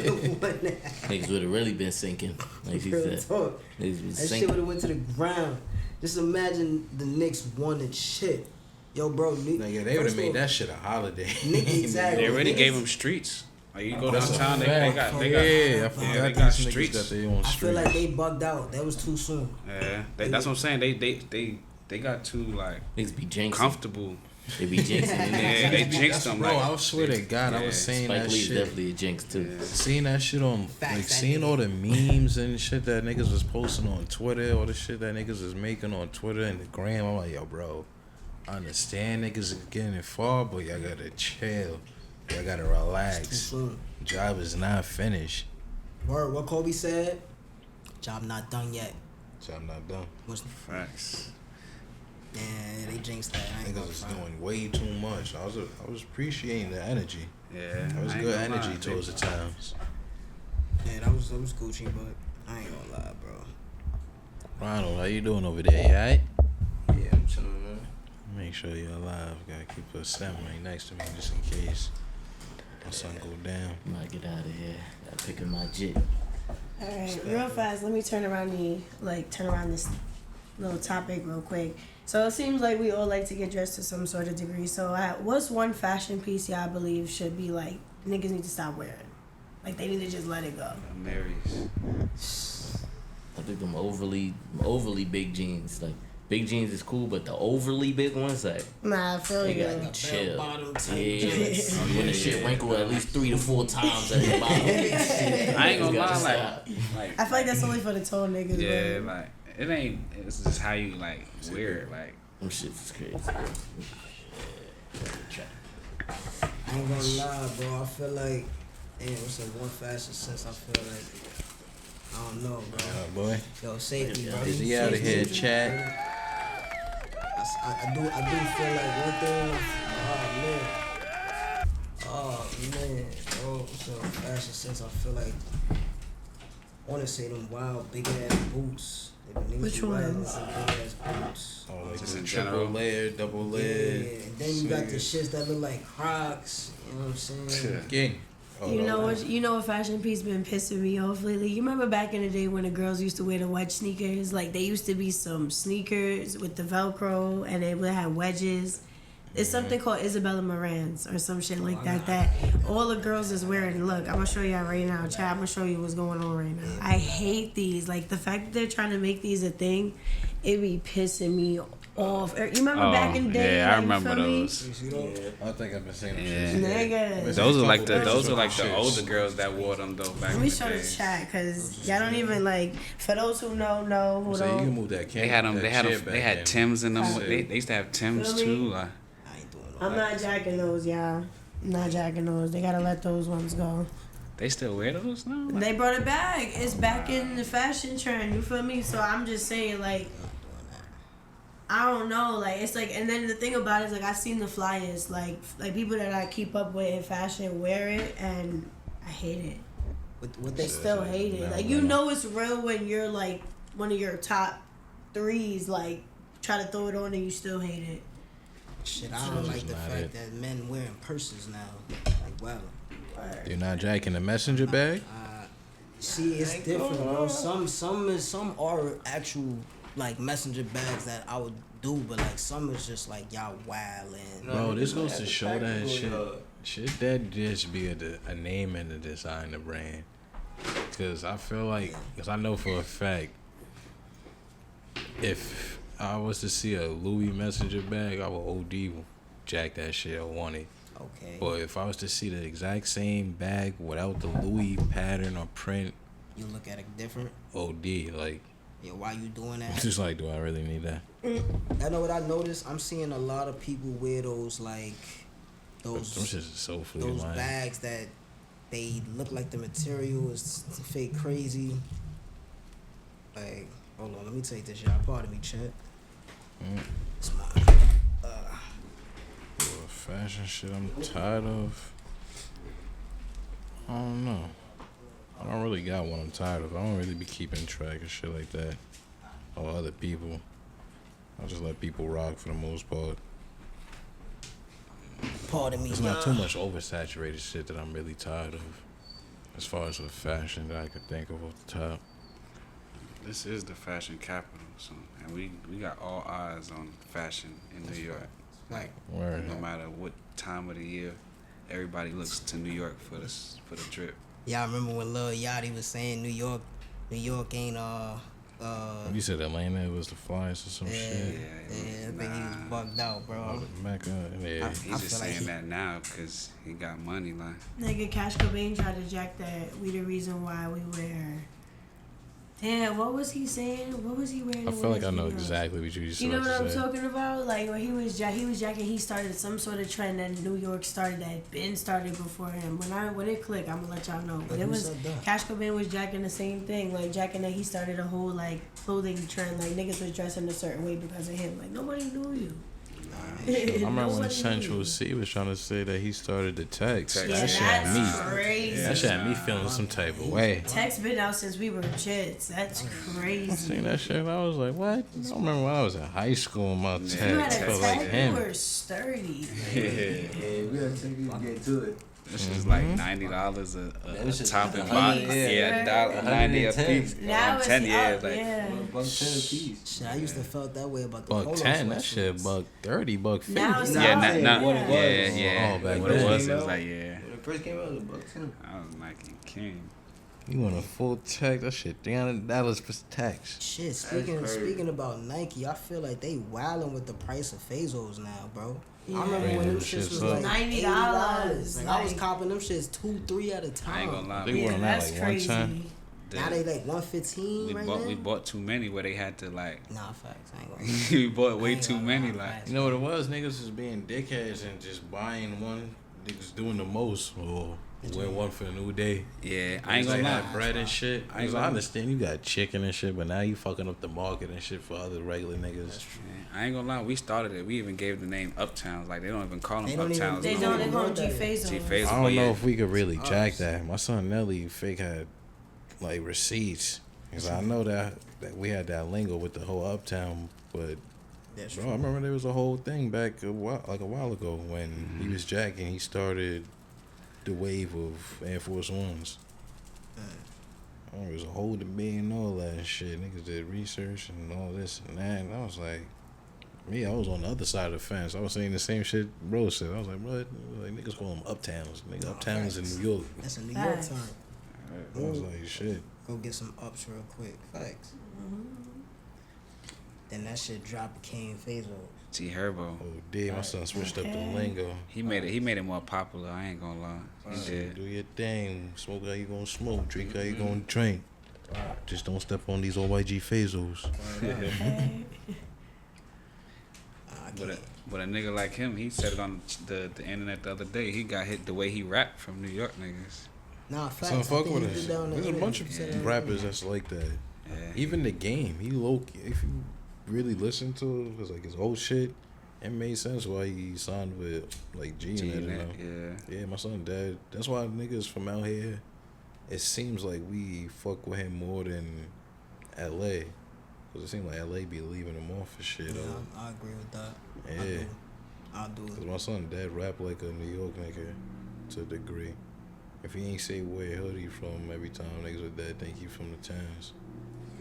Niggas would have really been sinking, like she Real said. talk. Niggas was That shit would sinking. have went to the ground. Just imagine the Knicks won and shit. Yo, bro. Nigga, they would have made that shit a holiday. Nigga, exactly. They already Niggas- gave him streets. Like you go That's a downtown, they fact. got Yeah, I forgot they these got niggas streets. got their own I feel streets. like they bugged out. That was too soon. Yeah, that's what I'm saying. They got too like Niggas be jinxing. comfortable. They be jinxing. Yeah, they jinxed them. Bro, Like, I swear to God, I was saying Spike that Lee's shit. definitely a jinx too. Seeing that shit on, Facts, like, that seeing nigga. all the memes and shit that niggas was posting on Twitter, all the shit that niggas is making on Twitter and the gram, I'm like, yo, bro, I understand niggas is getting it far, but y'all gotta chill. Y'all gotta Too relax. soon. Job is not finished. Word, what Kobe said? Job not done yet. Job not done. What's facts. Yeah, they jinxed that. I ain't Niggas gonna was front. doing way too much. I was appreciating the energy. Yeah, That was I ain't good gonna energy lie, towards the times. Yeah, that was Gucci, but I ain't gonna lie, bro. Ronald, how you doing over there? You alright? Yeah, I'm chilling, man. Make sure you're alive. Gotta keep a stem right next to me just in case my son go down. I'm about to get out of here. Gotta pick up my jit. Alright, real fast, let me turn around this little topic real quick. So it seems like we all like to get dressed to some sort of degree. So what's one fashion piece y'all believe should be like niggas need to stop wearing? Like they need to just let it go. Mary's. I think them overly big jeans. Like big jeans is cool, but the overly big ones, like Nah, I feel they you. gotta be chill. Bottom type Yeah, joints. when the shit wrinkle at least 3 to 4 times at the bottom. I ain't gonna Gotta lie, stop. like I feel like that's only for the tall niggas. yeah, bro. like it ain't. It's just how you like wear it. Like Them shit is crazy. I ain't gonna lie, bro. I feel like, damn, what's the one fashion sense I feel like, I don't know, bro. Boy. Yo, safety, bro. Is he out of here, Safety, chat? bro. I do feel like one thing. Oh man, bro. What's the fashion sense? I feel like I wanna say them wild big ass boots. Which ones? Big ass boots. Oh, like Just the in triple general. layer, double Yeah, layer. and then you got the shits that look like Crocs. You know what I'm saying? King. Oh, You know what fashion piece been pissing me off lately? You remember back in the day when the girls used to wear the wedge sneakers? Like they used to be some sneakers with the Velcro and they would have wedges. It's something called Isabella Moran's or some shit like that. That all the girls is wearing. Look, I'm gonna show y'all right now, chat. I'm gonna show you what's going on right now. I hate these. Like the fact that they're trying to make these a thing, it be pissing me off. You remember back in the day? Yeah, I like, you remember feel me? those. You see those? I think I've been seeing them Yeah. shits. Nigga. Those are like the Shits. older girls that wore them though back Let in me the show the day. chat because y'all don't even like. For those who know, who So you can don't. move that They had them. that They had chair them. back They had in. Timbs in them. Feel They used to have Timbs me? too. Like, I ain't doing no I'm not jacking those, y'all. I'm not jacking those. They gotta let those ones go. they still wear those now. Like, They brought it back. It's back in the fashion trend. You feel me? So I'm just saying, like, I don't know. Like, it's like, and then the thing about it is, like, I've seen the flyers. Like people that I keep up with in fashion wear it, and I hate it. What I they still hate it. Like, you know it's real when you're, like, one of your top threes, like, try to throw it on and you still hate it. shit. I don't like the not fact it. that men wearing purses now. Like, wow. You're not jacking the messenger bag? See, it's different, bro. Some are actual like messenger bags that I would do, but like some is just like y'all wildin'. Bro, this goes to show that shit that just be a name and a design, the brand. Because I feel like, because I know for a fact, if I was to see a Louis messenger bag, I would OD jack that shit or want it. Okay. But if I was to see the exact same bag without the Louis pattern or print, You look at it different. OD, like, Yeah, why you doing that? just like, do I really need that? I know what I noticed. I'm seeing a lot of people wear those like Them shits is so those fleeting, man. bags that they look like the material is fake crazy. Like, hold on, let me take this y'all. Pardon me, chat. It's mine. Fashion shit I'm tired of. I don't know. I don't really got one I'm tired of. I don't really be keeping track of shit like that. Or other people. I just let people rock for the most part. Pardon me. There's not too much oversaturated shit that I'm really tired of. As far as the fashion that I could think of off the top. this is the fashion capital, so and we got all eyes on fashion in New York. Like, Word. no matter what time of the year, everybody looks to New York for the trip. Y'all remember when Lil Yachty was saying New York ain't You said Atlanta was the flyers or some yeah, shit. I think he was bugged out, bro. Oh, the Mecca. Yeah. He's I just feel like saying he- that now because he got money. Like, Nigga, Cash Cobain tried to jack that. We the reason why we wear. Damn, what was he saying? What was he wearing? I feel like I know exactly what you just You know what I'm said. talking about? Like when he was jacking, he started some sort of trend that New York started that Ben started before him. When it clicked, I'm gonna let y'all know. But it was Cash Cobain was jacking the same thing, like jacking that he started a whole like clothing trend, like niggas was dressing a certain way because of him. Like nobody knew you. I remember when Central C was trying to say that he started the text. Yeah, That shit had me. crazy. That shit had me feeling some type of way. Text been out since we were kids. That's crazy. I seen that shit and I was like, what? I don't remember when I was in high school and my You had text a felt like tech, him. you were sturdy. Yeah, we gotta take you to get to it. This is like $90 a top and bottom. Yeah. $90 a piece. Now it's $110, yeah, up, like yeah. $1.10 a piece. Shit, I used to felt that way about the Polo $110, that sweatshirts. shit $1.30, $1.50. Now it's Yeah, up. not, what it was. yeah. Oh, back What it then. was like, yeah. When it first came out, it was $1.10. I was Nike king. You want a full text? That shit $300 for text. Shit, crazy. speaking about Nike, I feel like they wilding with the price of Phasos now, bro. Yeah. I remember when them Crazy shits shit's was up. like $90. $80. Like I was Like- copping them shits 2-3 at a time. I ain't gonna lie. They we- were Yeah, on that that's like crazy. 110. Now they like 115 right we now. bought too many where they had to like. Nah, facts. I ain't gonna lie. We bought I way ain't too gonna many. lie, Like facts. You know what it was? Niggas was being dickheads and just buying one. Niggas doing the most or wear one for the new day. yeah, I ain't They gonna had lie. bread and shit. I ain't I gonna- understand you got chicken and shit, but now you fucking up the market and shit for other regular niggas. Yeah, I ain't gonna lie. We started it. We even gave the name Uptowns. Like they don't even call them They don't even- Uptowns. They no don't. more. They call them G G-Phasos. G-Phasos. I but don't know yeah. if we could really Us. jack that. My son Nelly fake had like receipts. Cause I know that we had that lingo with the whole Uptown, but That's bro, I true. remember there was a whole thing back a while ago when he was jacking. He started the wave of Air Force Ones. There was a whole debate and all that and shit. Niggas did research and all this and that. And I was like, me, I was on the other side of the fence. I was saying the same shit bro said. I was like, bro, like niggas call them Uptowns. Nigga, Uptowns in New York. That's a New York Facts. time. I was like, shit. Go get some ups real quick. Facts. Mm-hmm. Then that shit drop became Phasos. G Herbo. Oh, damn, my son switched up the Okay. lingo. He made it more popular. I ain't gonna lie. He did. Do your thing. Smoke how you gonna smoke. Drink how you gonna drink. Just don't step on these OYG Phasos. Okay. I But can't. but a nigga like him, he said it on the internet the other day. He got hit the way he rapped from New York niggas. Nah, facts. So I fuck think with he us. did that on the There's a internet. bunch He said that of on rappers the that's like that. Yeah. Even the game, he low. If you really listen to it, because like his old shit, it made sense why he signed with like G and that. You G-Net, know? yeah. Yeah, my son dad. That's why niggas from out here, it seems like we fuck with him more than L.A. Cause it seems like L.A. be leaving him off for shit. Yeah, though. I agree with that. Yeah. I'll do Cause it. my son dad rap like a New York nigga to a degree. If he ain't say where hoodie from every time niggas with that think he from the towns.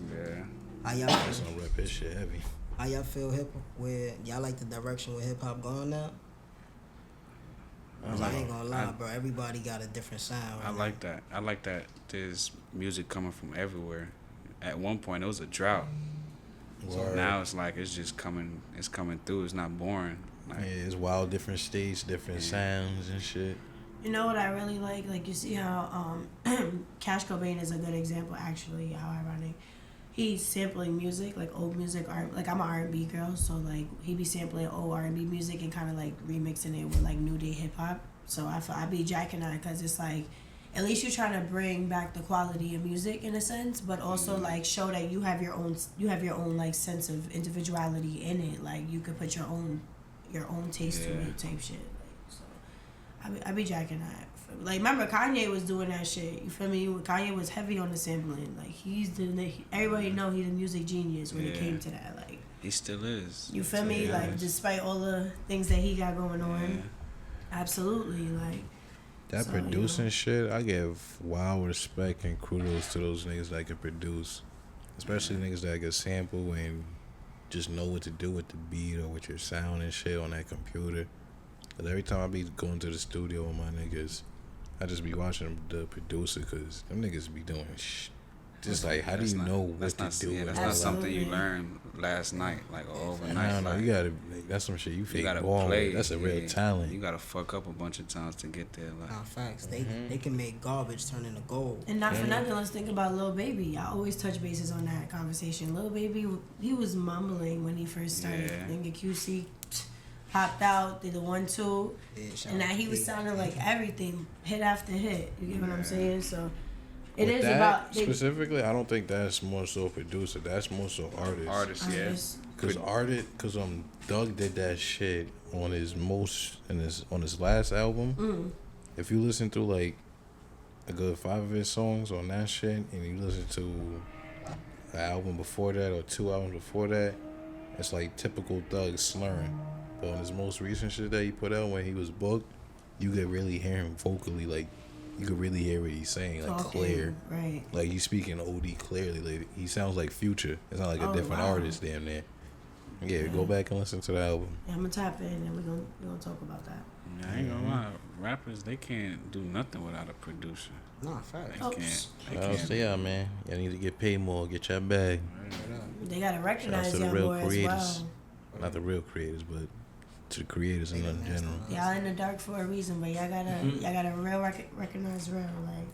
Yeah. How y'all My feel? son rap his shit heavy. How y'all feel hip where y'all like the direction where hip hop going now? 'Cause I ain't gonna lie, bro. Everybody got a different sound. I right like that. I like that there's music coming from everywhere. At one point it was a drought. So Word. now it's like it's just coming through. It's not boring. Yeah, Like it's wild, different states, different sounds and shit. You know what I really like? Like you see how Cash Cobain is a good example. Actually, how ironic. He's sampling music, like old music, like I'm an R&B girl, so like he be sampling old R&B music and kind of like remixing it with like new day hip hop. So I be jacking that because it's like, at least you're trying to bring back the quality of music in a sense, but also like show that you have your own like sense of individuality in it. Like you could put your own taste to Yeah. it, type shit. Like, so I be jacking that. Like, remember Kanye was doing that shit. You feel me? Kanye was heavy on the sampling. Like, everybody know he's a music genius when it Yeah. came to that. Like, he still is. you feel me? Yeah. Like, despite all the things that he got going on, Yeah. absolutely. Like, That So, producing you know. shit, I give wild respect and kudos to those niggas that can produce. Especially niggas that can sample and just know what to do with the beat or with your sound and shit on that computer. Cause every time I be going to the studio with my niggas, I just be watching the producer cause them niggas be doing just like how do you know what that's to not, do? yeah, that's in not your something you Absolutely. learn last night, like or overnight. I don't know. Like, You gotta. That's some shit you you fake gotta born play. with. That's a real yeah. talent. You gotta fuck up a bunch of times to get there. Like, Nah, facts. They can make garbage turn into gold. And not for nothing, let's think about Lil Baby. I always touch bases on that conversation. Lil Baby, he was mumbling when he first started. Yeah. Nigga QC popped out, did the 1-2, Yeah, shout and now out he was to sounding like everything, hit after hit. You get what I'm saying? So it With is that about specifically. I don't think that's more so producer. That's more so artist. artists, yeah. artists. Cause Doug did that shit on his on his last album. If you listen to like a good 5 of his songs on that shit, and you listen to an album before that or 2 albums before that, it's like typical Thug slurring. But on his most recent shit that he put out when he was booked, you could really hear him vocally, like you could really hear what he's saying, like Talking, clear. right? Like he's speaking OD clearly. Like he sounds like Future. It's not like a Oh, different wow. artist damn near. Yeah, go back and listen to the album. Yeah, I'm gonna tap in and we're gonna talk about that. Yeah, I ain't gonna lie. Rappers, they can't do nothing without a producer. Nah, They facts. Oh, can't. They I'll can't. say, yeah, man. Y'all need to get paid more. Get your bag. They gotta recognize to the y'all real more as creators. well. Not the real creators, but to the creators in general. Y'all in the dark for a reason, but y'all gotta real recognize real. Like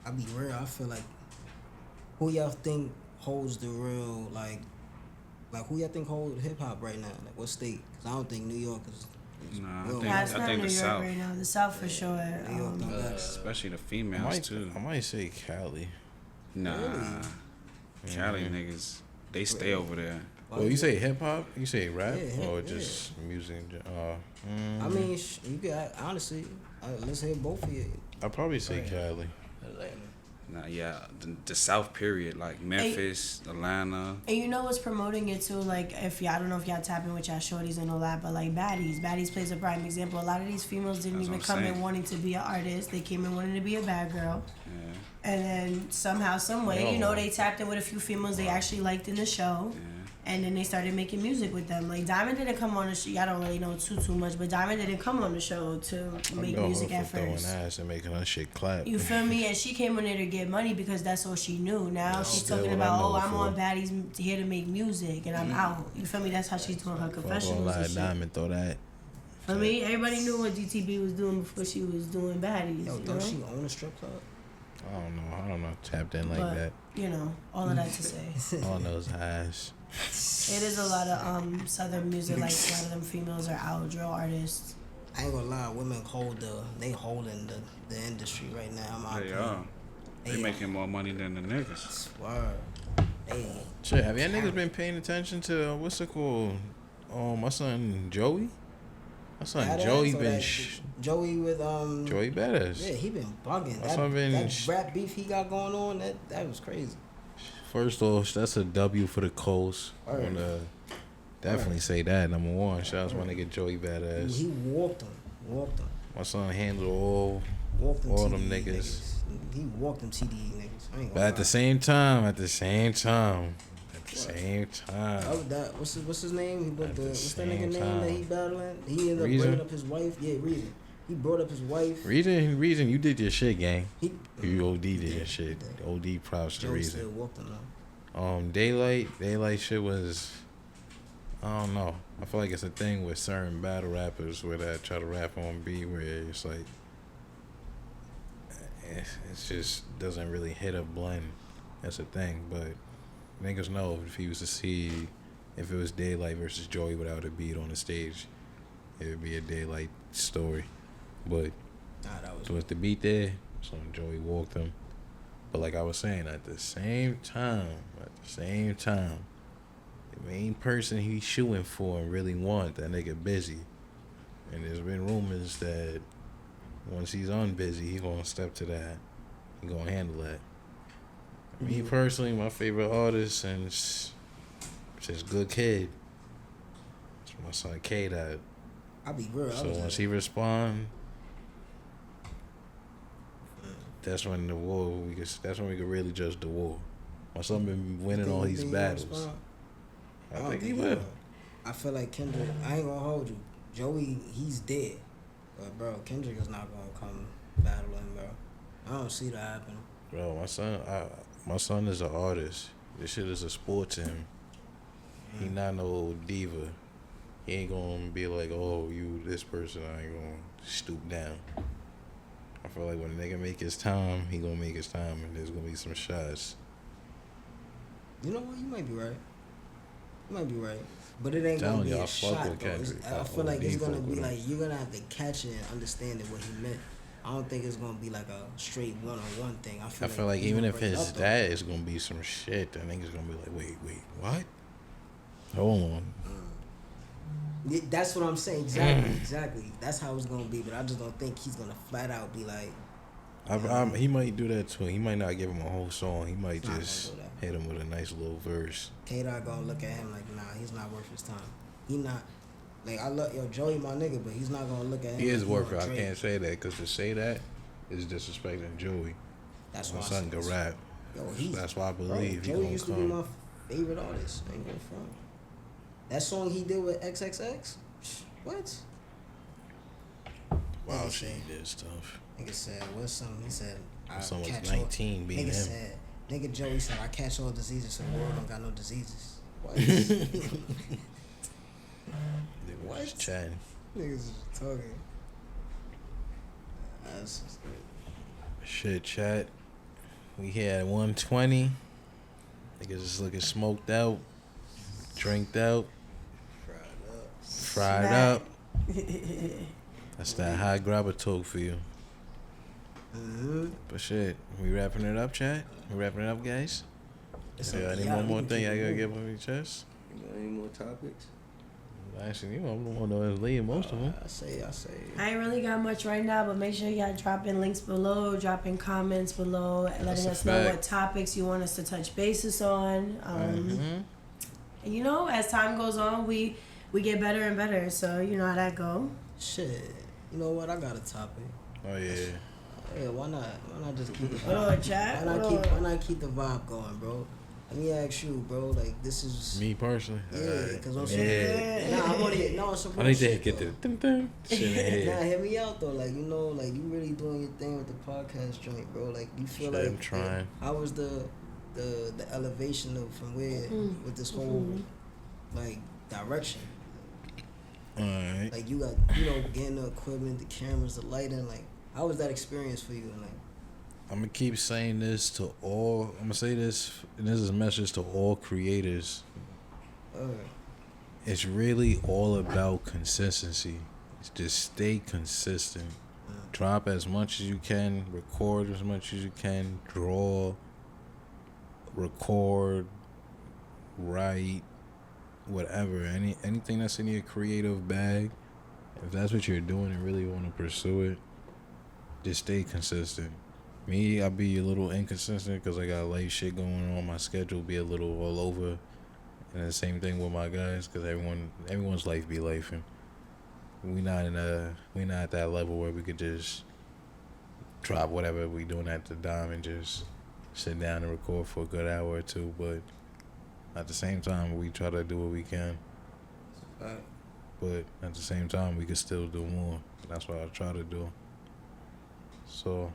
I be real. I feel like who y'all think holds the real like who y'all think holds hip hop right now? Like what state? Cause I don't think New York is. Nah, real. nah, it's I not think New the York South. right now. The South for sure. New York don't got it. Especially the I females too. might say Cali. Nah, Cali niggas, they stay over there. Well, you say hip hop? You say rap Yeah, or yeah. just music? I mean, you got honestly. Let's hear both of you. I'd probably say Cali. Atlanta. Nah, yeah, the South period, like Memphis, Atlanta. And you know what's promoting it too? Like I don't know if y'all tapping with y'all shorties and all that, but like Baddies plays a prime example. A lot of these females didn't That's even what I'm come in saying. wanting to be an artist. They came in wanting to be a bad girl. Yeah, And then somehow, some way, they tapped in with a few females they actually liked in the show. yeah. And then they started making music with them. Like Diamond didn't come on the show. Y'all don't really know too much, but Diamond didn't come on the show to make music at throwing first. ass and making her shit clap. You feel me? And she came on there to get money because that's all she knew. Now she's still talking what I about, know I'm for. on Baddies here to make music and I'm out. You feel me? That's how she's doing her Fuck all confessionals and that shit. diamond, throw that. For me, everybody knew what DTB was doing before she was doing Baddies. Yo, you don't know? she own a strip club? I don't know. Tapped in like But, that. you know, all of that to say. All those ass. It is a lot of southern music, like a lot of them females are out, drill artists. I ain't gonna lie, women holding the industry right now. My They opinion. are. They They making more money than the niggas. Word. They Shit, have y'all niggas been paying attention to what's it called? My son Joey. My son Badass Joey or been that Joey with Joey Badass. Yeah, he been bugging. My son been That rap beef he got going on, that was crazy. First off, that's a W for the coast. I Word. wanna definitely say that. Number one, shout out to my nigga Joey He Badass. walked him. My son handled Walked them all TDE them niggas. He walked them TDE niggas. I ain't But gonna at the same time, what's his name? He At booked the what's that same nigga name that he time. battling? He ended up Reason? bringing up his wife. Yeah, Reason. He brought up his wife. reason, you did your shit, gang. He You OD did your shit. OD props to Joe reason. still walked him though. Daylight shit was, I don't know. I feel like it's a thing with certain battle rappers where they try to rap on beat where it's like, it just doesn't really hit a blend. That's a thing. But niggas know if he was to see, if it was Daylight versus Joey without a beat on the stage, it would be a Daylight story. But Nah, that was so with the beat there, so Joey walked him. But like I was saying, at the same time, the main person he's shooting for and really want, that nigga busy. And there's been rumors that once he's unbusy, he gonna step to that. He gonna handle that. Me personally, my favorite artist since Good Kid, it's my son K that. I'll be real. So once he respond, that's when we could really judge the war. My son been winning all these battles. I don't think he will. I feel like Kendrick. I ain't gonna hold you. Joey, he's dead. But bro, Kendrick is not gonna come battle him, bro. I don't see that happening. Bro, my son is an artist. This shit is a sport to him. He not no diva. He ain't gonna be like, oh, you this person, I ain't gonna stoop down. I feel like when a nigga make his time, he gonna make his time, and there's gonna be some shots. You know what? You might be right. You might be right. But it ain't gonna be a shot, though. I feel like it's gonna be like, you're gonna have to catch it and understand what he meant. I don't think it's gonna be like a straight one-on-one thing. I feel like even if his dad is gonna be some shit, that nigga's gonna be like, wait, what? Hold on. Yeah, that's what I'm saying. Exactly. That's how it's gonna be. But I just don't think he's gonna flat out be like. He might do that too. He might not give him a whole song. He might just hit him with a nice little verse. K-Dot gonna look at him like, nah, he's not worth his time. He not. Like, I love Joey, my nigga, but he's not gonna look at him. He is worth it. I can't say that, because to say that is disrespecting Joey. That's my why son can rap. That's why I believe Joey used to be my favorite artist. I ain't gonna front. That song he did with XXX? What? Wow, she did stuff. Nigga said, what's something? He said, someone was 19 being him. Nigga Joey said, I catch all diseases, so the world don't got no diseases. What? What? Chatting. Niggas is talking. That's just good. Shit, chat. We here at 120. Niggas just looking smoked out, drinked out, fried up. That's that HotGrabbaTalk for you. But shit, we wrapping it up, chat? We wrapping it up, guys? Any more thing I gotta get on your chest? You got any more topics? Actually, I'm the one that's leading most of them. I say. I ain't really got much right now, but make sure y'all drop in links below, drop in comments below, letting us know what topics you want us to touch bases on. And you know, as time goes on, we get better and better. So you know how that go. Shit. You know what? I got a topic. Oh yeah. Yeah, why not? Why not just keep the vibe? Hold on, chat. Why not keep the vibe going, bro? Let me ask you, bro. Like, this is me personally. Yeah, because I'm saying. Nah, I want to hit. No, some I need to get the dum shit in Nah, hit me out though. Like, you know, like you really doing your thing with the podcast joint, bro. Like, you feel like I'm trying. How was the elevation of from where with this whole like direction? Alright. Like, you got getting the equipment, the cameras, the lighting. Like, how was that experience for you? And like, I'm gonna keep saying this to all. I'm gonna say this, and this is a message to all creators. It's really all about consistency. It's just stay consistent. Drop as much as you can. Record as much as you can. Draw. Record. Write. Whatever. Anything that's in your creative bag. If that's what you're doing and really want to pursue it, just stay consistent. Me, I be a little inconsistent because I got life shit going on. My schedule be a little all over, and the same thing with my guys because everyone's life be lifing. We not at that level where we could just drop whatever we doing at the dime and just sit down and record for a good hour or two. But at the same time, we try to do what we can. But at the same time, we could still do more. That's what I try to do. So.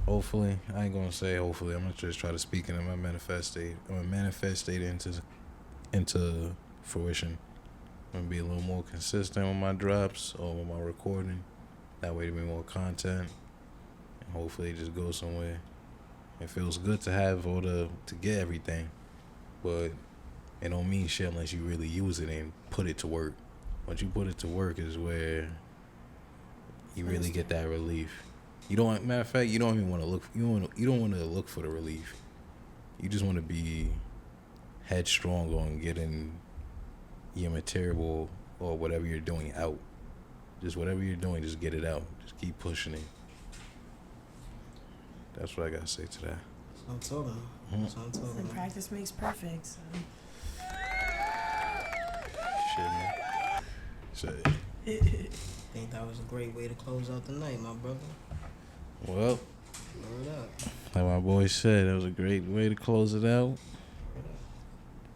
Hopefully, I ain't gonna say hopefully. I'm gonna just try to speak and I'm gonna manifest it into fruition. I'm gonna be a little more consistent with my drops or with my recording. That way, to be more content, and hopefully, it just goes somewhere. It feels good to have to get everything, but it don't mean shit unless you really use it and put it to work. Once you put it to work, is where you really get that relief. You don't. Matter of fact, you don't even want to look. You don't want to look for the relief. You just want to be headstrong on getting your material or whatever you're doing out. Just whatever you're doing, just get it out. Just keep pushing it. That's what I gotta say to that. That's what I'm talking. And practice makes perfect. So. Shit, man. Shit. I think that was a great way to close out the night, my brother. Well, Word up. like my boy said, that was a great way to close it out.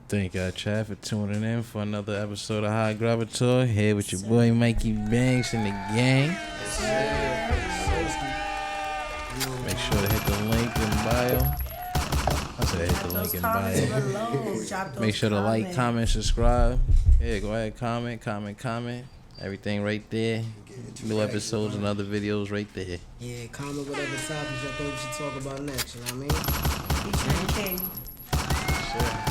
Thank y'all, chat, for tuning in for another episode of HotGrabbaTalk. Here with your boy Mikey Banks and the gang. Make sure to hit the link in bio. I said hit the link in bio. Make sure to like, comment, subscribe. Yeah, go ahead, comment. Everything right there. New episodes and other videos right there. Yeah, comment whatever topics y'all think we should talk about next. You know what I mean? Featuring King. Sure.